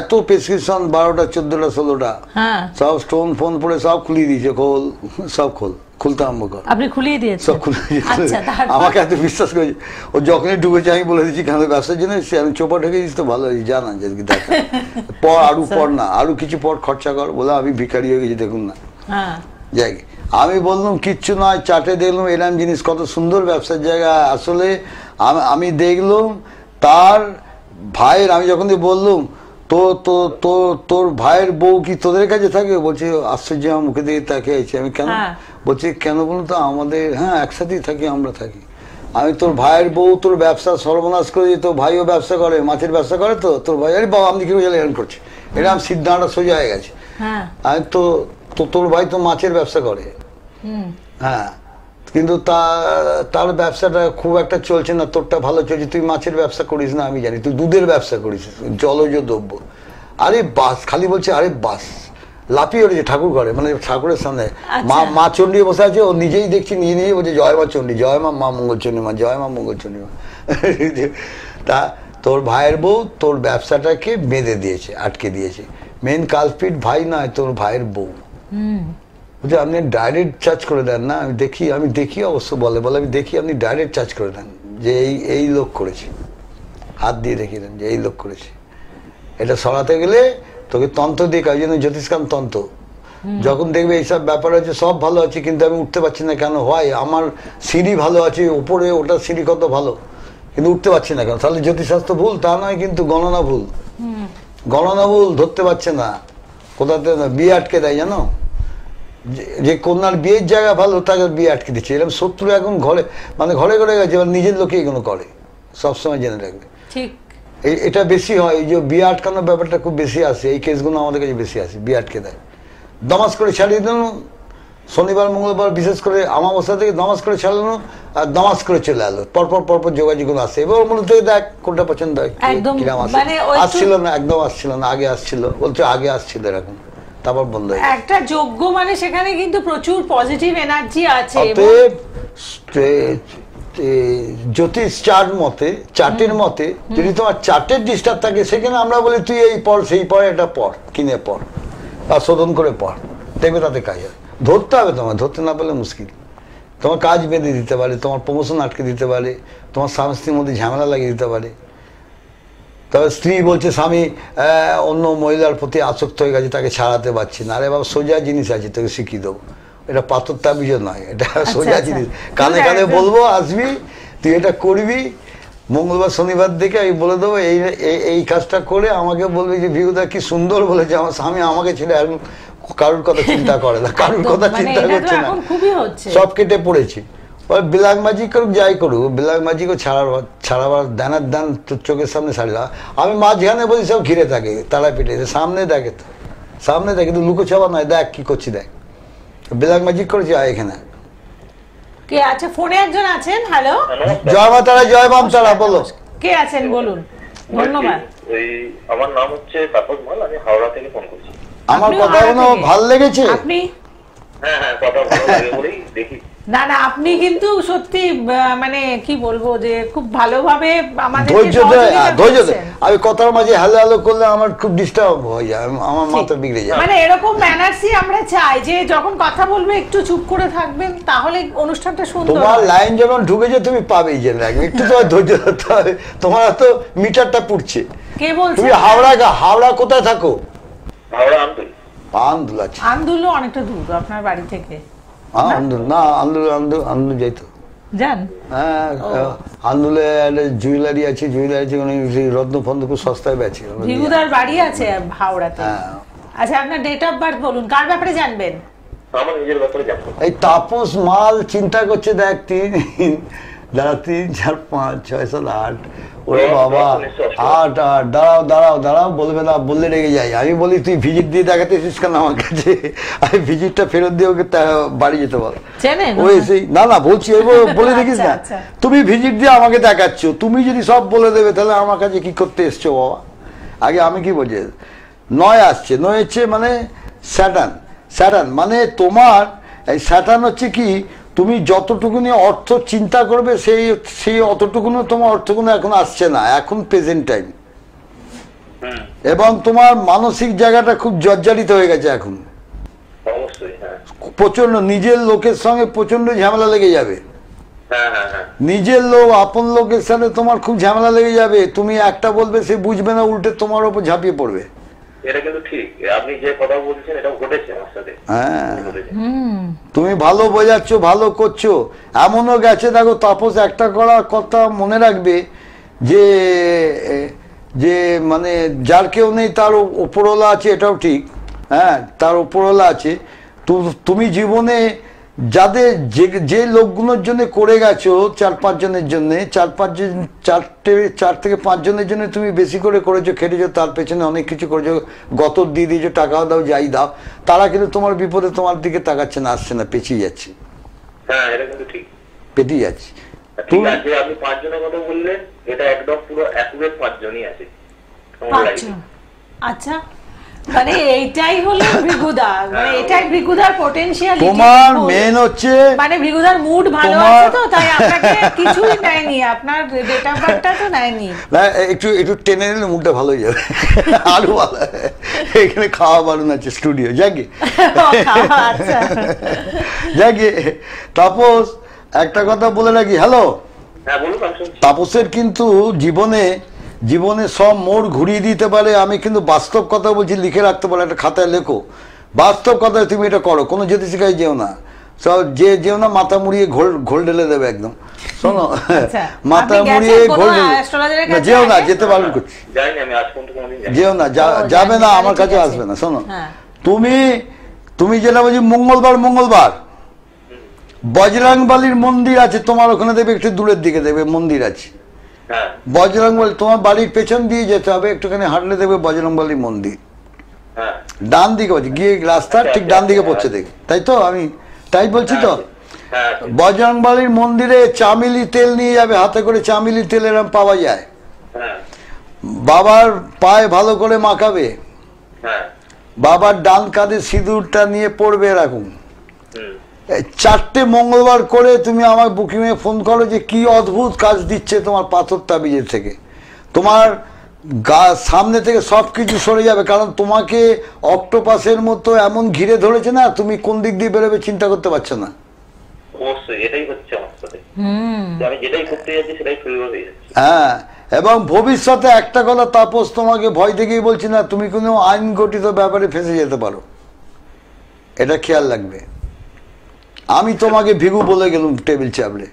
এত প্রেসক্রিপশন 12টা 14টা 16টা হ্যাঁ সব স্টোন ফোন পরে সব খুলিয়ে দিয়েছে, খোল সব খুলতে আরম্ভ কর, আপনি খুলিয়ে দিয়েছেন সব খুলে আচ্ছা তারপর? আমাকে এত বিশ্বাস করেছে, ও যখনই ঢুকেছে আমি বলে দিচ্ছি কেন ব্যবসার জন্য এসেছি, আমি চোপা ঢেকে দিচ্ছি তো ভালো হয়েছে, জানা যে দেখ পর আরো পর না আরো কিছু পর খরচা কর, বলে আমি ভিখারি হয়ে গেছি দেখুন না। হ্যাঁ যাই আমি বললাম কিচ্ছু নয়, চাটে দেখলাম এরম জিনিস, কত সুন্দর ব্যবসার জায়গা। আসলে আমি দেখলাম তার ভাইয়ের, আমি যখন বললাম তোর ভাইয়ের বউ কি তোদের কাছে থাকে, বলছে আশ্চর্য, আমার মুখে দিয়ে তাকিয়ে আছে। আমি কেন, বলছি কেন বলুন তো, আমাদের হ্যাঁ একসাথেই থাকি, আমরা থাকি। আমি তোর ভাইয়ের বউ তোর ব্যবসা সর্বনাশ করে, তোর ভাইও ব্যবসা করে, মাছের ব্যবসা করে, তো তোর ভাই আরে বাবা আমি কি এরকম করছে, এরকম সিদ্ধান্ত সোজা হয়ে গেছে। আমি তো তোর ভাই তো মাছের ব্যবসা করে, হ্যাঁ, কিন্তু তার ব্যবসাটা খুব একটা চলছে না, তোরটা ভালো চলছে, তুই মাছের ব্যবসা করিস না আমি জানি, তুই দুধের ব্যবসা করিস, জলজ দ্রব্য। আরে বাস, খালি বলছে আরে বাস, লাফিয়ে উঠেছে ঠাকুর ঘরে, মানে ঠাকুরের সামনে মা চণ্ডী বসে আছে, ও নিজেই দেখছি নিজেই বলছে জয় মা চণ্ডী, জয় মা মঙ্গল চণ্ডী মা, জয় মা মঙ্গল চণ্ডী মা। তা তোর ভাইয়ের বউ তোর ব্যবসাটাকে বেঁধে দিয়েছে, আটকে দিয়েছে, মেন কালপিট ভাই নয়, তোর ভাইয়ের বউ। বলছে আপনি ডাইরেক্ট চার্জ করে দেন না, আমি দেখি অবশ্য বলে আমি দেখি, আপনি ডাইরেক্ট চার্জ করে দেন যে এই লোক করেছে, হাত দিয়ে দেখিয়ে দেন যে এই লোক করেছে। এটা সরাতে গেলে তোকে তন্ত্র দিয়ে কাজ, জন্য জ্যোতিষকান তন্ত্র, যখন দেখবে এইসব ব্যাপার হচ্ছে সব ভালো আছে কিন্তু আমি উঠতে পারছি না কেন, হয় আমার সিঁড়ি ভালো আছে উপরে, ওটা সিঁড়ি কত ভালো কিন্তু উঠতে পারছি না কেন, তাহলে জ্যোতিষশাস্ত্র ভুল তা নয়, কিন্তু গণনা ভুল, ধরতে পারছে না, কোথাতে বিয়ে আটকে দেয় জানো, যে কন্যার বিয়ের জায়গা ভালো তাকে বিয়ে আটকে দিচ্ছে। এরকম শত্রু এখন ঘরে মানে ঘরে ঘরে গেছে, নিজের লোকে এগুলো করে, সবসময় জেনে রাখবে। এটা বেশি হয়, এই যে বিয়ে আটকানোর ব্যাপারটা খুব বেশি আসে, এই কেসগুলো আমাদের কাছে বেশি আসে, বিয়ে আটকে দেয়। দমাস করে ছাড়িয়ে দিল, শনিবার মঙ্গলবার বিশেষ করে আমাবস্যা থেকে দমাস করে ছাড়ানো, আর দমাস করে চলে এলো, পরপর যোগাযোগ আসে, এবার ওর মধ্যে থেকে দেখ কোনটা পছন্দ হয়, কিরাম আসে। আসছিল না, একদম আসছিল না, আগে আসছিল, বলছে আগে আসছিল এরকম, তারপর বন্ধ হয়ে একটা যোগ্য, মানে সেখানে কিন্তু প্রচুর পজিটিভ এনার্জি আছে। জ্যোতিষ চার্টের মতে যদি তোমার চার্টের ডিস্টার্ব থাকে, সেখানে আমরা বলি তুই এই পড় সেই পড়, এটা পড়, কিনে পড় বা শোধন করে পড়, দেখবে তাতে কাজ হয়। ধরতে হবে তোমার, ধরতে না পারলে মুশকিল, তোমার কাজ বেঁধে দিতে পারে, তোমার প্রমোশন আটকে দিতে পারে, তোমার স্বামী স্ত্রীর মধ্যে ঝামেলা লাগিয়ে দিতে পারে। তবে স্ত্রী বলছে স্বামী অন্য মহিলার প্রতি আসক্ত হয়ে গেছে, তাকে ছাড়াতে পারছি না, আরে বাবা সোজা জিনিস আছে, তোকে শিখিয়ে দেবো, এটা পাথর তাবিজ নয়, এটা সোজা জিনিস, কানে কানে বলবো, আসবি তুই এটা করবি, মঙ্গলবার শনিবার দেখে আমি বলে দেবো এই কাজটা করে আমাকে বলবি যে ভিউদা কি সুন্দর বলেছে, আমার স্বামী আমাকে ছেড়ে এখন কারোর কথা চিন্তা করে না, কারোর কথা চিন্তা করছে না, সব কেটে পড়েছে। বিলাক ম্যাজিক করুক যাই করুক, বিলাক ম্যাজিকও ছাড়াবার দানার দান চোখের সামনে ছাড়লা, আমি মাঝখানে বলি সব ঘিরে থাকে, তারা পিঠে সামনে দেখে, তো সামনে দেখে, কিন্তু লুকো ছাপা নয়, দেখ কি করছি দেখ, বিলাক ম্যাজিক করেছি আয় এখানে। কে আছে ফোনে? একজন আছেন। হ্যালো, জয় মা তারা, জয় বাম তারা, বলো কে আছেন বলুন। ধন্যবাদ। আমার নাম হচ্ছে তাপস মাল, আমি হাওড়া থেকে ফোন করছি। আমার কথা কোনো ভালো লেগেছে? আপনি? হ্যাঁ কথা ভালো লাগে বলেই দেখি। না আপনি কিন্তু সত্যি মানে কি বলবো যে খুব ভালোভাবে আমাদের ধৈর্য দেয়। আমি কথার মাঝে হ্যালো হ্যালো করলে আমার খুব ডিস্টার্ব হয়ে যায়, আমার মাথা বিগড়ে যায়। মানে এরকম ম্যানার্সই আমরা চাই, যে যখন কথা বলবে একটু চুপ করে থাকবেন, তাহলে অনুষ্ঠানটা সুন্দর। তোমার লাইন যখন ঢুকেছে তুমি পাবেই, জেনে রাখবে, একটু তোমার ধৈর্য ধরতে হবে, তোমার তো মিটারটা পুড়ছে। কে বলছে? তুমি হাওড়া কোথায় থাকো? হাওড়া আন্দুল। আন্দুল আছে, আন্দুল অনেকটা দূর আপনার বাড়ি থেকে? আন্দুল না, আন্দুল যাইতো জান। হ্যাঁ, আন্দুলে জুয়েলারি আছে, রত্ন ফন্দ খুব সস্তায় বেচে। ভিগুদার বাড়ি আছে হাওড়াতে। আচ্ছা, আপনার ডেট অফ বার্থ বলুন, কার ব্যাপারে জানবেন? আমার নিজের ব্যাপারে জানবো। এই তাপস মাল চিন্তা করছে, দেখ দাঁড়া 3 4 5 6 7 8 ওরে বাবা 8 দাঁড়াও বলবে না, বললে রেগে যাই। আমি বলি তুই ভিজিট দিয়ে দেখাতে এসেছিস কেন আমার কাছে? আমি ভিজিটটা ফেরত দিয়ে ওকে বাড়ি যেতে বল। ও এসেই না বলছি বলে দেখিস না, তুমি ভিজিট দিয়ে আমাকে দেখাচ্ছ, তুমি যদি সব বলে দেবে তাহলে আমার কাছে কি করতে এসছো বাবা? আগে আমি কি বলছি, 9 আসছে, 9 হচ্ছে মানে স্যাটার্ন, মানে তোমার এই স্যাটার্ন হচ্ছে কি, তুমি যতটুকুনি অর্থ চিন্তা করবে সেই অতটুকুনি তোমার অর্থগুলো এখন আসছে না, এখন প্রেজেন্ট টাইম। এবং তোমার মানসিক জায়গাটা খুব জর্জরিত হয়ে গেছে এখন, প্রচন্ড নিজের লোকের সঙ্গে প্রচন্ড ঝামেলা লেগে যাবে, নিজের লোক আপন লোকের সাথে তোমার খুব ঝামেলা লেগে যাবে। তুমি একটা বলবে সে বুঝবে না, উল্টে তোমার উপর ঝাঁপিয়ে পড়বে। এটা কিন্তু ঠিক, আপনি যে কথা বলছেন এটা ঘটেছে আমার সাথে। হ্যাঁ, তুমি ভালো বোঝাচ্ছ, ভালো করছো, এমনও গেছে দেখো তাপস, একটা করার কথা মনে রাখবে যে যে মানে যার কেউ নেই তার উপরওয়ালা আছে, এটাও ঠিক। হ্যাঁ, তার উপরওয়ালা আছে। তুমি জীবনে যাদের যে লোকগুলোর জন্য করে গেছো, 4-5 জনের জন্য, 4 থেকে 5 জনের জন্য তুমি বেশি করে করেছো, খেটেছো, তার পেছনে অনেক কিছু করেছো, গতর দিয়ে দিয়েছো, টাকাও দাও, যাই দাও, তারা কিন্তু তোমার বিপদে তোমার দিকে তাকাচ্ছে না, আসছে না, পেছিয়ে যাচ্ছে। হ্যাঁ, এটা কিন্তু ঠিক, পেটিয়ে যাচ্ছে। ঠিক আছে, আপনি 5 জনের কথা বললেন, এটা একদম পুরো অ্যাকুরেট 5 জনই আছে। আচ্ছা, মানে এইটাই হলো ভৃগুদা, মানে এটাই ভৃগুদার পটেনশিয়ালিটি। তোমার মেন হচ্ছে মানে ভৃগুদার মুড ভালো আছে তো, তাই আপনাকে কিছুই নেয়নি, আপনার ডেট অফ বার্থটা তো নেয়নি। না, একটু টেনে নিলে মুডটা ভালো হয়ে যাবে, আরো ভালো। এখানে খাওয়া বারণ আছে স্টুডিও, যাকে যাকে। তাপস, একটা কথা বলে রাখি। হ্যালো, তাপসের কিন্তু জীবনে সব মোড় ঘুরিয়ে দিতে পারে। আমি কিন্তু বাস্তব কথা বলছি, লিখে রাখতে পারো, একটা খাতায় লেখো, বাস্তব কথা তুমি এটা করো, কোনো জ্যোতিষিকায় যেও না, সব যেও না, মাথা মুড়িয়ে ঘোল ঢেলে দেবে একদম। শোনো, মাথা মুড়িয়ে ঘোল যেও না, যেতে পারবেন করছি, যেও না, যাবে না, আমার কাছে আসবে না। শোনো, তুমি যেটা বলছি, মঙ্গলবার বজরংবলীর মন্দির আছে তোমার ওখানে, দেবে একটু দূরের দিকে দেবে মন্দির আছে, বজরংবলী। তোমার বাড়ির পেছন দিয়ে যেতে হবে, একটুখানি হাঁটলে দেখবে বজরংবলী মন্দির, ডান দিকে বলছি, গিয়ে রাস্তা ঠিক ডান দিকে পড়ছে দেখে, তাই তো? আমি তাই বলছি তো। বজরংবলীর মন্দিরে চামেলি তেল নিয়ে যাবে, হাতে করে চামেলি তেল এরকম পাওয়া যায়, বাবার পায়ে ভালো করে মাখাবে, বাবার ডান কাঁধে সিঁদুরটা নিয়ে পড়বে এরকম। 4টে মঙ্গলবার করে তুমি আমার বুকিংয়ে ফোন করো যে কি অদ্ভুত কাজ দিচ্ছে তোমার পাথর তাবিজের থেকে, তোমার সামনে থেকে সবকিছু সরে যাবে, কারণ তোমাকে অক্টোপাসের মতো এমন ঘিরে ধরেছে না, তুমি কোন দিক দিয়ে বেরোবে চিন্তা করতে পারছো না। হ্যাঁ, এবং ভবিষ্যতে একটা কথা তাপস, তোমাকে ভয় থেকেই বলছি না, তুমি কোনো আইন গঠিত ব্যাপারে ফেঁসে যেতে পারো, এটা খেয়াল রাখবে। আমি তোমাকে ভিগু বলে গেলাম টেবিল চাপড়ে,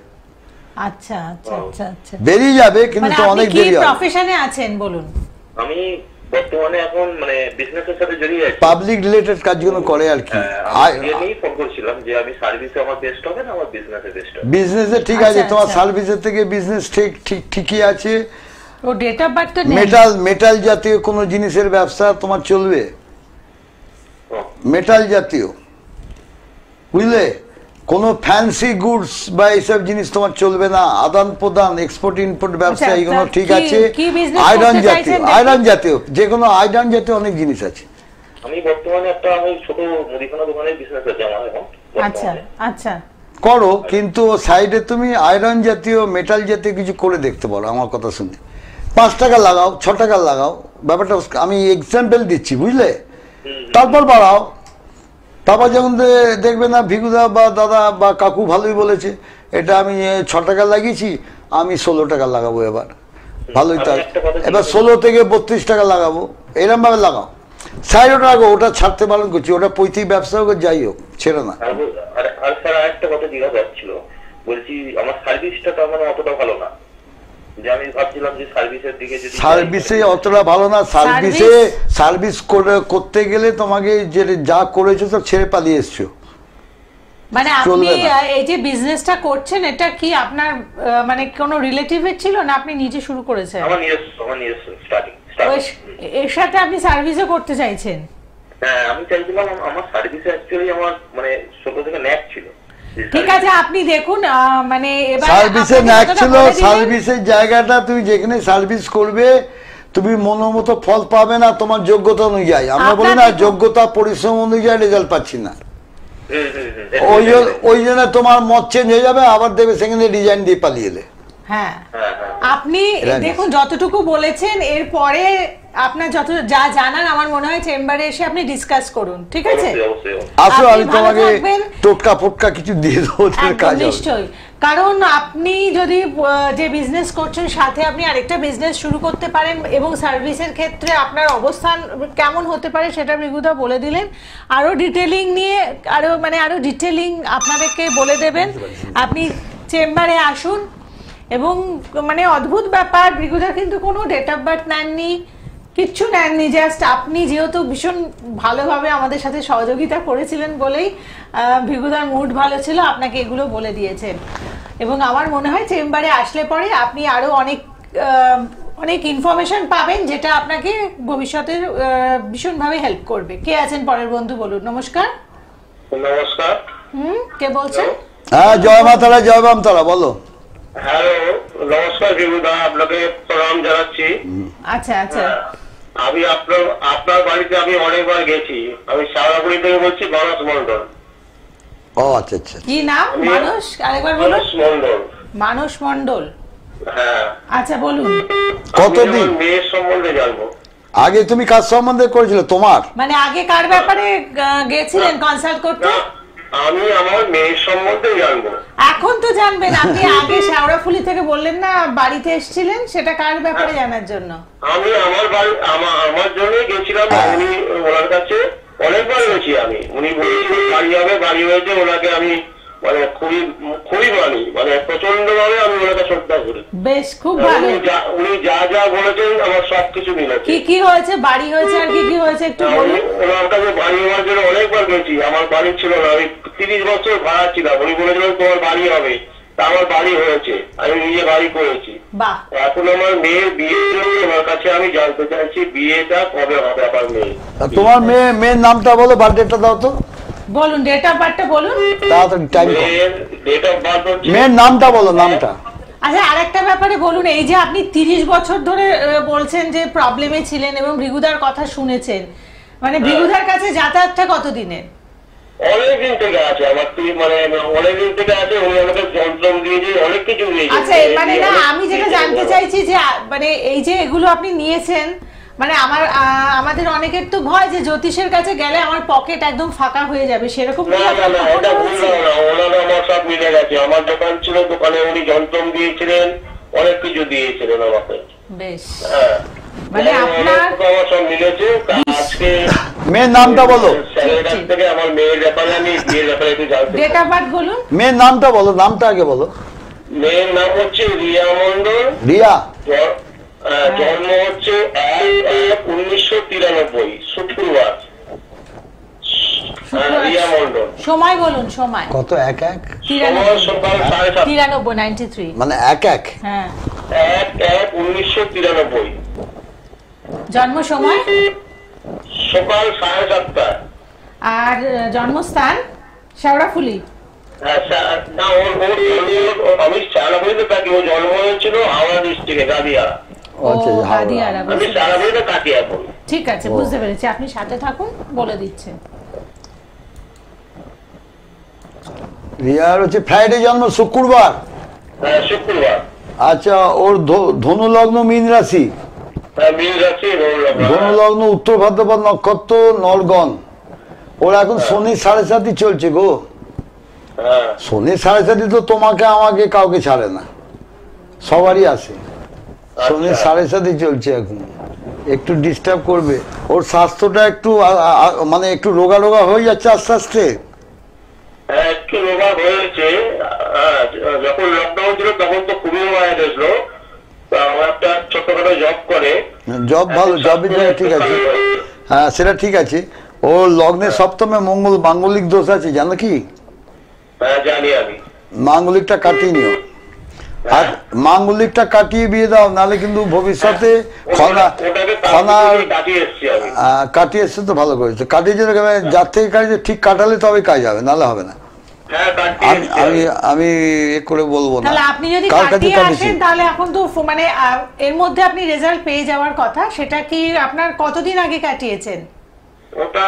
আচ্ছা আচ্ছা আচ্ছা আচ্ছা, বেরিয়ে যাবে, কিন্তু অনেক দেরি হবে। প্রফেশনে আছেন বলুন? আমি বর্তমানে এখন মানে বিজনেসের সাথে জড়িয়ে আছি, পাবলিক রিলেটেড কাজগুলো করে আর কি। আমি ফোন করছিলাম যে আমি সার্ভিসে আমার বেস্ট হবে না আমার বিজনেসে বেস্ট হবে? বিজনেসে ঠিক আছে, তোমার সার্ভিসের থেকে বিজনেস ঠিকই আছে। ও ডেট অফ বার্থ তো নেই। মেটাল জাতীয় কোনো জিনিসের ব্যবসা তোমার চলবে, মেটাল জাতীয়, বুঝলে? কোনো ফ্যান্সি গুডস বা এইসব জিনিস তোমার চলবে না, আদান প্রদান, এক্সপোর্ট ইম্পোর্ট ব্যবসা এগুলো ঠিক আছে। আয়রন জাতীয় যে কোনো আয়রন জাতীয় অনেক জিনিস আছে। আমি বর্তমানে একটা ছোট মুদিখানা দোকানের বিজনেস আছে আমার এখন। আচ্ছা আচ্ছা, করো, কিন্তু সাইডে তুমি আয়রন জাতীয় মেটাল জাতীয় কিছু করে দেখতে পারো। আমার কথা শুনে 5 টাকা লাগাও, 6 টাকা লাগাও, ব্যাপারটা আমি এক্সাম্পল দিচ্ছি, বুঝলে? তারপর বাড়াও, তারপর যখন দেখবে না ভিগুদা বা দাদা বা কাকু ভালোই বলেছে, এটা আমি 6 টাকা লাগিয়েছি, আমি 16 টাকা লাগাবো এবার, ভালোই তার, এবার 16 থেকে 32 টাকা লাগাবো, এরকম ভাবে লাগাও। সাইড ওটা রাখো, ওটা ছাড়তে পালন করছি, ওটা পৈতৃক ব্যবসা হোক যাই হোক, ছেড়ে না। আর স্যার আরেকটা কথা জিজ্ঞাসা যাচ্ছিল, বলছি আমার সার্ভিসটা তো মানে অতটা ভালো না, যে আমি ভাবছিলাম যে সার্ভিসের দিকে যদি সার্ভিসে অতটা ভালো না, সার্ভিস করতে গেলে তোমাকে যে যা করেছো সব ছেড়ে পালিয়ে এসছো, মানে আপনি চলবে না। এই যে বিজনেসটা করছেন এটা কি আপনার মানে কোনো রিলেটিভের ছিল না আপনি নিজে শুরু করেছেন? আমার নিজস্ব স্টার্টিং। এর সাথে আপনি সার্ভিসও করতে চাইছেন? হ্যাঁ, আমি চাইছিলাম আমার সার্ভিসে অ্যাকচুয়ালি আমার মানে ছোট থেকে ন্যাক ছিল। ঠিক আছে, আপনি দেখুন মানে এবার সার্ভিসে আপনাকে ন্যাক যতটা ছিল, বলে দিলেন- সার্ভিসের জায়গাটা তুমি যেখানে সার্ভিস করবে তুমি মনোমতো ফল পাবে না তোমার যোগ্যতা অনুযায়ী। আমরা বলি না আপনার- যোগ্যতা পরিশ্রম অনুযায়ী রেজাল্ট পাচ্ছি না, হুম। ওই জন্য তোমার মত চেঞ্জ হয়ে যাবে, আবার দেবে সেখানে ডিজাইন দিয়ে পালিয়ে এলে। হ্যাঁ, হ্যাঁ। আপনি এটা দেখুন যতটুকু বলেছেন এরপরে আপনার যত যা জানার আমার মনে হয় চেম্বারে এসে আপনি ডিসকাস করুন, ঠিক আছে? অবশ্যই। আসো, আপনি আমি ভালো তোমাকে থাকবেন। টোটকা ফোটকা কিছু দিয়ে দেবো, তোর একদম কাজ হবে। নিশ্চয়ই, কারণ আপনি যদি যে বিজনেস করছেন সাথে আপনি আরেকটা বিজনেস শুরু করতে পারেন এবং সার্ভিসের ক্ষেত্রে আপনার অবস্থান কেমন হতে পারে সেটা মৃগুদা বলে দিলেন। আরো ডিটেলিং নিয়ে আরো ডিটেলিং আপনাদেরকে বলে দেবেন। আপনি চেম্বারে আসুন এবং মানে অদ্ভুত ব্যাপার, মৃগুদা কিন্তু কোনো ডেট অফ বার্থ নেননি, কিচ্ছু নেননি, জাস্ট আপনি যেহেতু ভীষণ ভালোভাবে আমাদের সাথে সহযোগিতা করেছিলেন বলেই ভিগুদার মুড ভালো ছিল, আপনাকে এগুলো বলে দিয়েছেন। এবং আমার মনে হয় চেম্বারে আসলে পরে আপনি আরো অনেক ইনফরমেশন পাবেন যেটা আপনাকে ভবিষ্যতের ভীষণভাবে হেল্প করবে। কে আছেন পরের বন্ধু বলুন? নমস্কার। নমস্কার। কে বলছেন? হ্যাঁ, জয় মা তারা, জয় বাম তারা, বলো। হ্যালো, নমস্কার বিভুদা, আপনাকে প্রণাম জানাচ্ছি। আচ্ছা আচ্ছা, আমি আপনার বাড়িতে আমি অনেকবার গেছি। আমি শাওড়াগুড়ি থেকে বলছি, মানস মন্ডল। ও আচ্ছা আচ্ছা। কি নাম? মানুষ, আরেকবার বলুন। মানস মন্ডল। মানস মন্ডল, হ্যাঁ। আচ্ছা বলুন। কতদিন আমি আমার মেয়ের সম্বন্ধে জানবো। আগে তুমি কাজ সম্বন্ধে করেছিলে তোমার? মানে আগে কার ব্যাপারে গেছিলেন কনসাল্ট করতে? না, আমি আমার মেয়ের সম্বন্ধে জানবো। এখন তো জানবেন, আপনি আগে শেওড়াফুলি থেকে বললেন না বাড়িতে এসেছিলেন, সেটা কার ব্যাপারে জানার জন্য? আমি আমার বাড়ি আমার জন্যই গেছিলাম। উনি ওনার কাছে অনেকবার গেছি আমি। উনি বলেছিলেন বাড়ি হয়েছে। ওনাকে আমি মানে খুবই মানি, মানে প্রচন্ড ভাবে আমি ওনাকে শ্রদ্ধা করি। বেশ, খুব ভালো। উনি যা বলেছেন আমার সবকিছু মিলেছে। কি কি হয়েছে? বাড়ি হয়েছে আর কি কি হয়েছে একটু আমি বলুন। ওনার কাছে বাড়ি হওয়ার জন্য অনেকবার গেছি। আমার বাড়ি ছিল না, আমি 30 বছর ভাড়া ছিলাম। উনি বলেছিলেন তোমার বাড়ি হবে, তা আমার বাড়ি হয়েছে, আমি নিজে বাড়ি করেছি। বাহ, এখন আমার মেয়ের বিয়ের জন্য ওনার কাছে আমি জানতে চাইছি বিয়েটা কবে হবে আমার মেয়ে। তোমার মেয়ের নামটা বলো, বার্থডেটা দাও তো বলুন, ডেট অফ বার্থটা বলুন। তাড়াতাড়ি, টাইম কম। মেয়ের ডেট অফ বার্থ হচ্ছে মেয়ের নামটা বলো, নামটা। আচ্ছা, আরেকটা ব্যাপারে বলুন, এই যে আপনি 30 বছর ধরে বলছেন যে প্রবলেমে ছিলেন এবং ভৃগুদার কথা শুনেছেন, মানে ভৃগুদার কাছে যাতায়াতটা কতদিনের? অনেকদিন থেকে আছে আমার, মানে অনেকদিন থেকে আছে। উনি আমাকে যন্ত্রম দিয়েছে, অনেক কিছু দিয়েছে। আচ্ছা, মানে না, আমি যেটা জানতে চাইছি যে মানে এই যে এগুলো আপনি নিয়েছেন, মানে আমাদের অনেকের তো ভয় যে জ্যোতিষের কাছে গেলে আমার পকেট একদম ফাঁকা হয়ে যাবে, সেরকম কি না, আপনার কখনো এটা হয়েছে? ভুল না। ওনারা আমার সব মিলে গেছে। আমার দোকান ছিল, দোকানে উনি যন্ত্রম দিয়েছিলেন, অনেক কিছু দিয়েছিলেন আমাকে। বেশ, হ্যাঁ, মানে আপনার আমার সব মিলেছে। আজকে মেয়ের নামটা বলো, স্যারের কাছ থেকে আমার মেয়ের ব্যাপারে আমি বিয়ের ব্যাপারে একটু জানতে ডেট চাই। অফ বার্থ বলুন। মেয়ের নামটা বলো, নামটা আগে বলো। মেয়ের নাম হচ্ছে রিয়া মন্ডল। রিয়া। জন্ম হচ্ছে 1/1/1993, শুক্রবার। রিয়া মন্ডল। সময় বলুন, সময়। কত? এক এক সময় সকাল 7:30। 93, 93। মানে এক এক। হ্যাঁ, 1/1/1993, জন্ম সময় সকাল 7:30। আর জন্মস্থান শেওড়াফুলি। না, আমি চালাবুড়িতে থাকি। ও জন্ম হয়েছিল হাওড়া ডিস্ট্রিক্টে, গাদিয়ারা। আচ্ছা, ও, হাওড়া। গাদিয়ারা, আমি চালাবুড়িতে থাকি এখন। ঠিক আছে, বুঝতে পেরেছি। আপনি সাথে থাকুন, বলে দিচ্ছেন। রিয়ার হচ্ছে ফ্রাইডে জন্ম, শুক্রবার। হ্যাঁ, শুক্রবার। আচ্ছা, ওর ধনু লগ্ন, মীন রাশি। মিল যাচ্ছি। ধনু লগ্ন, উত্তর ভাদ্রপদ নক্ষত্র, নলগণ। ওর এখন শনি 7.5 চলছে গো। হ্যাঁ, শনি 7.5 তো তোমাকে আমাকে কাউকে ছাড়ে না, সবারই আসে। শনি 7.5 চলছে এখন, একটু ডিস্টার্ব করবে। ওর স্বাস্থ্যটা একটু মানে একটু রোগা রোগা হয়ে যাচ্ছে আস্তে আস্তে। একটু রোগা হয়েছে। যখন লকডাউন ছিল তখন তো খুবই মায়া গেছিল। আমার একটা ছোটখাটো জব করে। জব ভালো, জবের জন্য ঠিক আছে। হ্যাঁ, সেটা ঠিক আছে। ওর লগ্নে সপ্তমে মঙ্গল, মাঙ্গলিক দোষ আছে, জানো কি? হ্যাঁ জানি আমি। মাঙ্গলিকটা কাটিয়ে নিও, আর মাঙ্গলিকটা কাটিয়ে বিয়ে দাও, নাহলে কিন্তু ভবিষ্যতে কাটিয়ে এসছে তো ভালো করেছে, কাটিয়ে যেতে যার থেকে কাটিয়ে ঠিক কাটালে তবে কাজ হবে, নাহলে হবে না। আমি এ করে বলবো না। তাহলে আপনি যদি কাটিয়ে আসেন তাহলে এখন তো মানে এর মধ্যে আপনি রেজাল্ট পেয়ে যাওয়ার কথা, সেটা কি আপনার কতদিন আগে কাটিয়েছেন? ওটা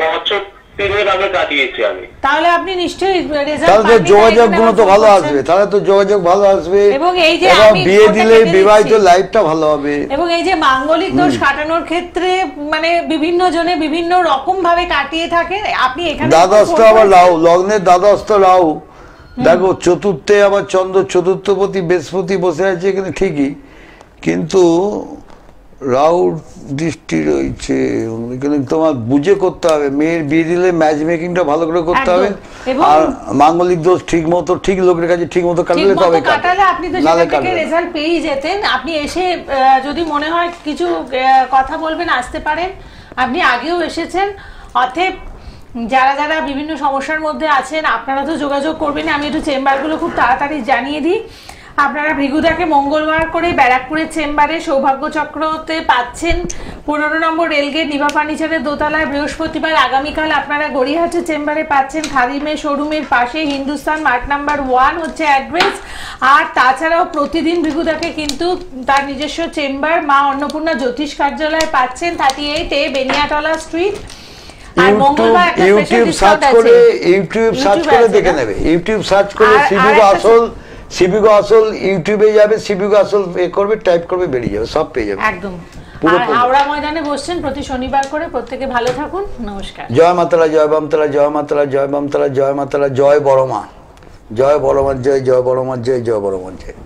বছর 3 আগে কাটিয়েছি আমি। তাহলে আপনি নিশ্চয়ই রেজাল্ট তাহলে তো যোগাযোগ গুলো তো ভালো আসবে, তাহলে তো যোগাযোগ ভালো আসবে, এবং এই যে বিয়ে দিলে বিবাহিত লাইফটা ভালো হবে। এবং এই যে মাঙ্গলিক দোষ কাটানোর ক্ষেত্রে মানে বিভিন্ন জনে বিভিন্ন রকম ভাবে কাটিয়ে থাকে, আপনি এখানে দ্বাদশটা আবার রাহু, লগ্নের দ্বাদশটা রাহু, দেখো চতুর্থে আবার চন্দ্র, চতুর্থপতি বৃহস্পতি বসে আছে এখানে ঠিকই, কিন্তু রাহুর দৃষ্টি রয়েছে এখানে, তোমার বুঝে করতে হবে, মেয়ের বিয়ে দিলে ম্যাচ মেকিংটা ভালো করে করতে হবে, আর মাঙ্গলিক দোষ ঠিক মতো ঠিক লোকের কাছে ঠিক মতো কাটালে তবে কাটালে আপনি তো সেখান থেকে রেজাল্ট পেয়েই যেতেন। আপনি এসে যদি মনে হয় কিছু কথা বলবেন আসতে পারেন, আপনি আগেও এসেছেন, অতএব যারা যারা বিভিন্ন সমস্যার মধ্যে আছেন আপনারা তো যোগাযোগ করবেন। আমি একটু চেম্বারগুলো খুব তাড়াতাড়ি জানিয়ে দিই। আপনারা ভৃগুদাকে মঙ্গলবার করে ব্যারাকপুরের চেম্বারে সৌভাগ্য চক্রতে পাচ্ছেন, 15 নম্বর রেলগেট নিভা ফার্নিচারের দোতলায়। বৃহস্পতিবার আগামীকাল আপনারা গড়িয়াহাটের চেম্বারে পাচ্ছেন, খাদিমের শোরুমের পাশে হিন্দুস্তান মার্ট নাম্বার 1 হচ্ছে অ্যাড্রেস। আর তাছাড়াও প্রতিদিন ভৃগুদাকে কিন্তু তার নিজস্ব চেম্বার মা অন্নপূর্ণা জ্যোতিষ কার্যালয় পাচ্ছেন, 38A বেনিয়াটলা স্ট্রিট। ইউটিউব সার্চ করে দেখে নেবে, ইউটিউব সার্চ করে সিবিগো আসল ইউটিউবে যাবে, সিবিগো আসল এ করবে, টাইপ করবে, বেরিয়ে যাবে, সব পেয়ে যাবে একদম। আর হাওড়া ময়দানে বসছেন প্রতি শনিবার করে। প্রত্যেকে ভালো থাকুন, নমস্কার। জয় মাতারা, জয় বামতারা, জয় মাতারা, জয় বামতারা, জয় মাতারা, জয় বড়মা, জয় বড়মার জয়, জয় বড়মার জয়, জয় বড়মার জয়।